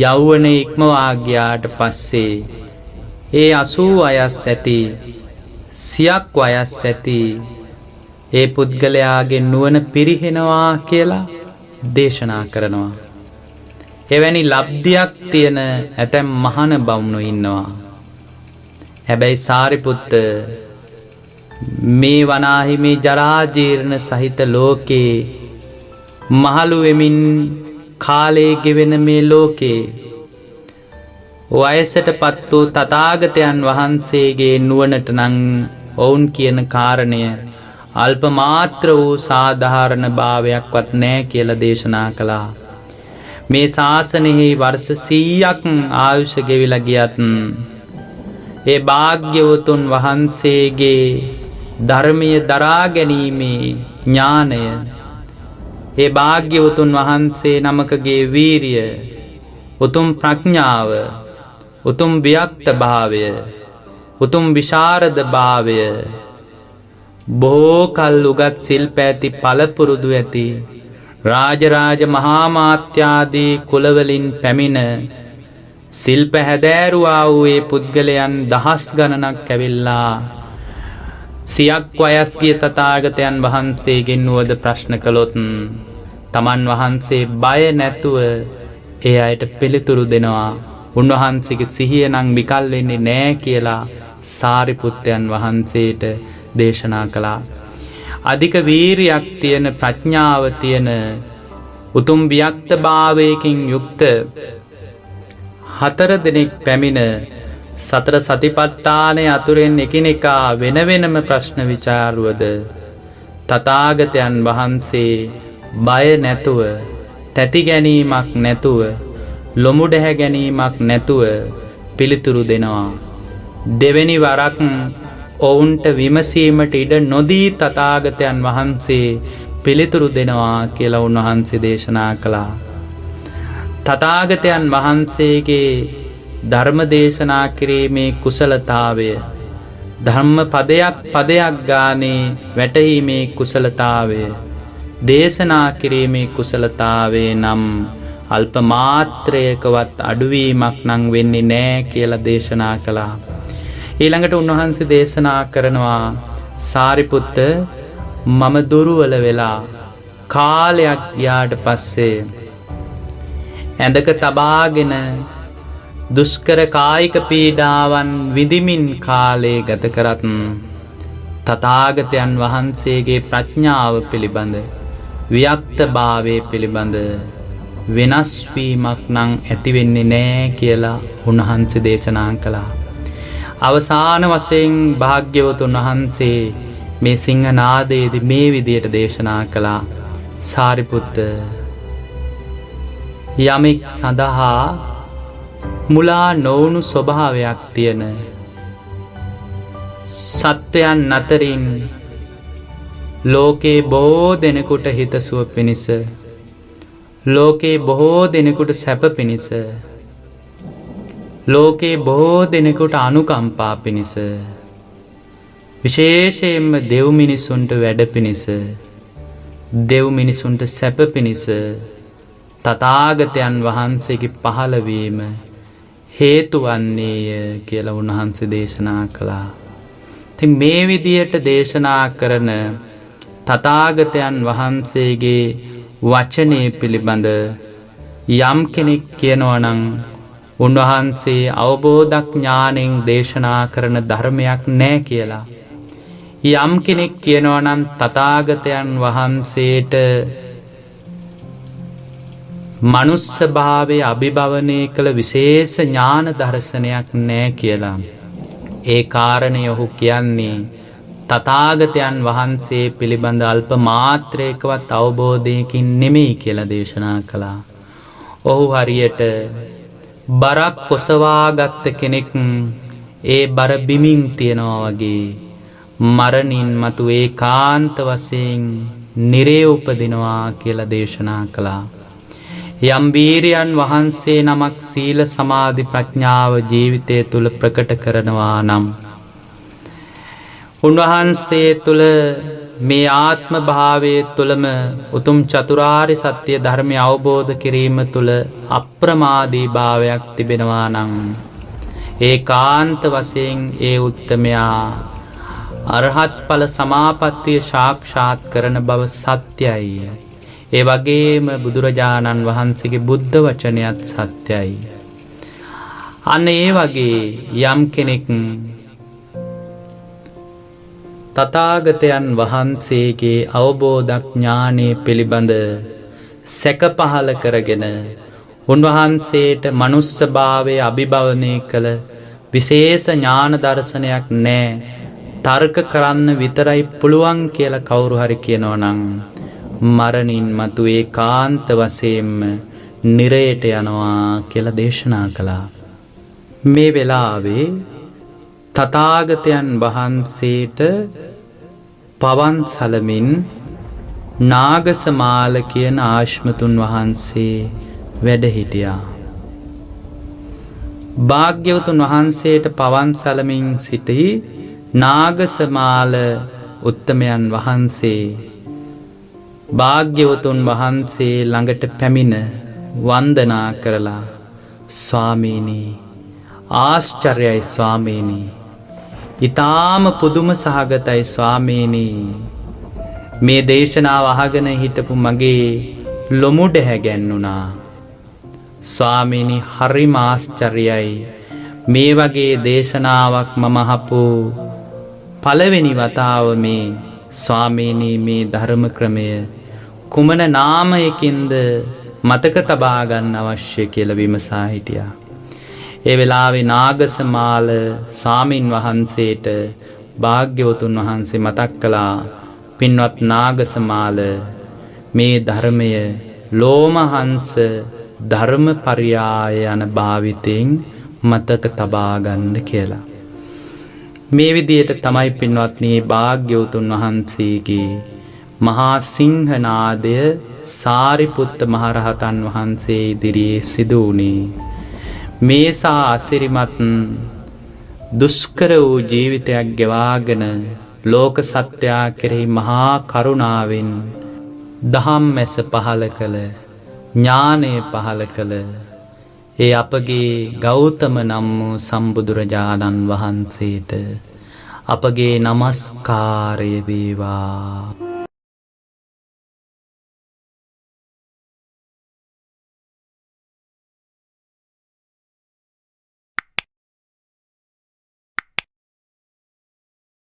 යෞවනයේ ඉක්මවා ගියාට පස්සේ ඒ 80 වයස් ඇති, 100ක් වයස් ඇති ඒ පුද්ගලයාගේ නුවණ පිරිහෙනවා කියලා දේශනා කරනවා. එවැනි ලබ්ධියක් තියෙන ඇතැම් මහාන බමුණු ඉන්නවා. හැබැයි සාරිපුත්ත, මේ වනාහි මේ ජරා ජීර්ණ සහිත ලෝකේ මහලු වෙමින් කාලේ ගෙවෙන මේ ලෝකේ වයසටපත් වූ තථාගතයන් වහන්සේගේ නුවණට නම් ඔවුන් කියන කාරණය අල්ප මාත්‍ර වූ සාධාරණ භාවයක්වත් නැහැ කියලා දේශනා කළා. මේ ශාසනයෙහි වර්ෂ 100ක් ආයුෂ ගෙවිලා ගියත් ඒ භාග්‍යවතුන් වහන්සේගේ ධර්මයේ දරා ගැනීමේ ඥානය, ඒ භාග්‍යවතුන් වහන්සේ නමකගේ වීරිය, උතුම් ප්‍රඥාව, උතුම් වික්ත භාවය, උතුම් විශාරද භාවය, බොහෝ කල් උගත් ශිල්ප ඇති පළපුරුදු ඇති රාජරාජ මහාමාත්‍යාදී කුලවලින් පැමිණ ශිල්ප හැදෑරුවා වූ ඒ පුද්ගලයන් දහස් ගණනක් ඇවිල්ලා 100ක් වයස් ගිය තථාගතයන් වහන්සේගෙන් වුවද ප්‍රශ්න කළොත් තමන් වහන්සේ බය නැතුව ඒ අයට පිළිතුරු දෙනවා. උන්වහන්සේගේ සිහිය නම් විකල් වෙන්නේ නැහැ කියලා සාරිපුත්තයන් වහන්සේට දේශනා කළා. අධික වීරියක් තියෙන, ප්‍රඥාව තියෙන, උතුම් වික්ත භාවයකින් යුක්ත 4 දෙනෙක් පැමිණ සතර සතිපට්ඨානය අතුරෙන් එකිනෙකා වෙන වෙනම ප්‍රශ්න විචාරුවද තථාගතයන් වහන්සේ බය නැතුව, තැති ගැනීමක් නැතුව, ලොමු ඩැහැ ගැනීමක් නැතුව පිළිතුරු දෙනවා. දෙවෙනි වරක් ඔවුන්ට විමසීමට ඉඩ නොදී තථාගතයන් වහන්සේ පිළිතුරු දෙනවා කියලා උන්වහන්සේ දේශනා කළා. තථාගතයන් වහන්සේගේ ධර්ම දේශනා කිරීමේ කුසලතාවය ධර්ම පදයක් ගානේ වැටහීමේ කුසලතාවය දේශනා කිරීමේ කුසලතාවේ නම් අල්ප මාත්‍රයකවත් අඩුවීමක් නම් වෙන්නේ නැහැ කියලා දේශනා කළා. ඊළඟට උන්වහන්සේ දේශනා කරනවා සාරිපුත්ත මම දුර්වල වෙලා කාලයක් ගියාට පස්සේ ඇඳක තබාගෙන දුෂ්කර කායික පීඩාවන් විඳිමින් කාලේ ගත කරත් තථාගතයන් වහන්සේගේ ප්‍රඥාව පිළිබඳ වික්තභාවය පිළිබඳ වෙනස් වීමක් නම් ඇති වෙන්නේ නැහැ කියලා උන්වහන්සේ දේශනා කළා. අවසාන වශයෙන් භාග්‍යවතුන් වහන්සේ මේ සිංහනාදයේදී මේ විදියට දේශනා කළා. සාරිපුත්ත යමෙක් සඳහා මුලා නොවුණු ස්වභාවයක් තියෙන සත්වයන් අතරින් ලෝකේ බොහෝ දෙනෙකුට හිතසුව පිණිස ලෝකේ බොහෝ දෙනෙකුට සැප පිණිස ලෝකේ බොහෝ දෙනෙකුට අනුකම්පා පිණිස විශේෂයෙන්ම දෙව් මිනිසුන්ට වැඩ පිණිස දෙව් මිනිසුන්ට සැප පිණිස තථාගතයන් වහන්සේගේ පහළවීම හේතු වන්නේය කියලා උන්වහන්සේ දේශනා කළා. ඉතින් මේ විදියට දේශනා කරන තථාගතයන් වහන්සේගේ වචනේ පිළිබඳ යම් කෙනෙක් කියනවා නම් උන්වහන්සේ අවබෝධ ඥාණයෙන් දේශනා කරන ධර්මයක් නැහැ කියලා. යම් කෙනෙක් කියනවා නම් තථාගතයන් වහන්සේට මනුස්ස භාවයේ අභිභවනය කළ විශේෂ ඥාන දර්ශනයක් නැහැ කියලා. ඒ කාරණය ඔහු කියන්නේ තථාගතයන් වහන්සේ පිළිබඳ අල්ප මාත්‍රයකවත් අවබෝධයකින් නෙමෙයි කියලා දේශනා කළා. ඔහු හරියට බරක් කොසවා ගත්ත කෙනෙක් ඒ බර බිමින් තියනවා වගේ මරණින් මතු ඒකාන්ත වශයෙන් නිරේ උපදිනවා කියලා දේශනා කළා. යම් වීරයන් වහන්සේ නමක් සීල සමාධි ප්‍රඥාව ජීවිතය තුළ ප්‍රකට කරනවා නම් උන්වහන්සේ තුළ මේ ආත්ම භාවයේ තුළම උතුම් චතුරාර්ය සත්‍ය ධර්මය අවබෝධ කිරීම තුළ අප්‍රමාදී භාවයක් තිබෙනවා නම් ඒකාන්ත වශයෙන් ඒ උත්තමයා අරහත් ඵල සමාපත්තිය සාක්ෂාත් කරන බව සත්‍යයි. ඒ වගේම බුදුරජාණන් වහන්සේගේ බුද්ධ වචනයත් සත්‍යයි. අන්න ඒ වගේ යම් කෙනෙක් තථාගතයන් වහන්සේගේ අවබෝධ ඥානෙ පිළිබඳ සැක පහල කරගෙන උන්වහන්සේට මනුස්ස භාවයේ අභිභවනය කළ විශේෂ ඥාන දර්ශනයක් නැහැ, තර්ක කරන්න විතරයි පුළුවන් කියලා කවුරු හරි කියනවා නම් මරණින් මතු ඒකාන්ත වශයෙන්ම නිරයට යනවා කියලා දේශනා කළා. මේ වෙලාවේ තථාගතයන් වහන්සේට පවන් සලමින් නාගසමාල කියන ආශ්මතුන් වහන්සේ වැඩ හිටියා. භාග්‍යවතුන් වහන්සේට පවන් සලමින් සිටි නාගසමාල උත්තමයන් වහන්සේ භාග්‍යවතුන් වහන්සේ ළඟට පැමිණ වන්දනා කරලා, ස්වාමීනි, ආශ්චර්යයි ස්වාමීනි, ඊටාම පුදුම සහගතයි ස්වාමීනි, මේ දේශනාව අහගෙන හිටපු මගේ ලොමුඩ හැගැන්නුණා. ස්වාමීනි, හරිම ආශ්චර්යයි. මේ වගේ දේශනාවක් මම අහපු පළවෙනි වතාව මේ ස්වාමීනි, මේ ධර්ම ක්‍රමය කුමන නාමයකින්ද මතක තබා ගන්න අවශ්‍ය කියලා විමසා හිටියා. ඒ වෙලාවේ නාගසමාල ස්වාමින් වහන්සේට භාග්‍යවතුන් වහන්සේ මතක් කළා, පින්වත් නාගසමාල, මේ ධර්මය ලෝමහංස ධර්මපරියාය යන භාවිතයෙන් මතක තබා ගන්න කියලා. මේ විදියට තමයි පින්වත්නි භාග්‍යවතුන් වහන්සේගේ මහා සිංහනාදය සාරිපුත්ත මහරහතන් වහන්සේ ඉදිරියේ සිදු වුණේ. මේසා අසිරිමත් දුෂ්කර වූ ජීවිතයක් ගෙවාගෙන ලෝක සත්‍යයා කෙරෙහි මහා කරුණාවෙන් දහම් මැස පහල කළ, ඥානය පහල කළ ඒ අපගේ ගෞතම නම් වූ සම්බුදුරජාණන් වහන්සේට අපගේ නමස්කාරය වේවා.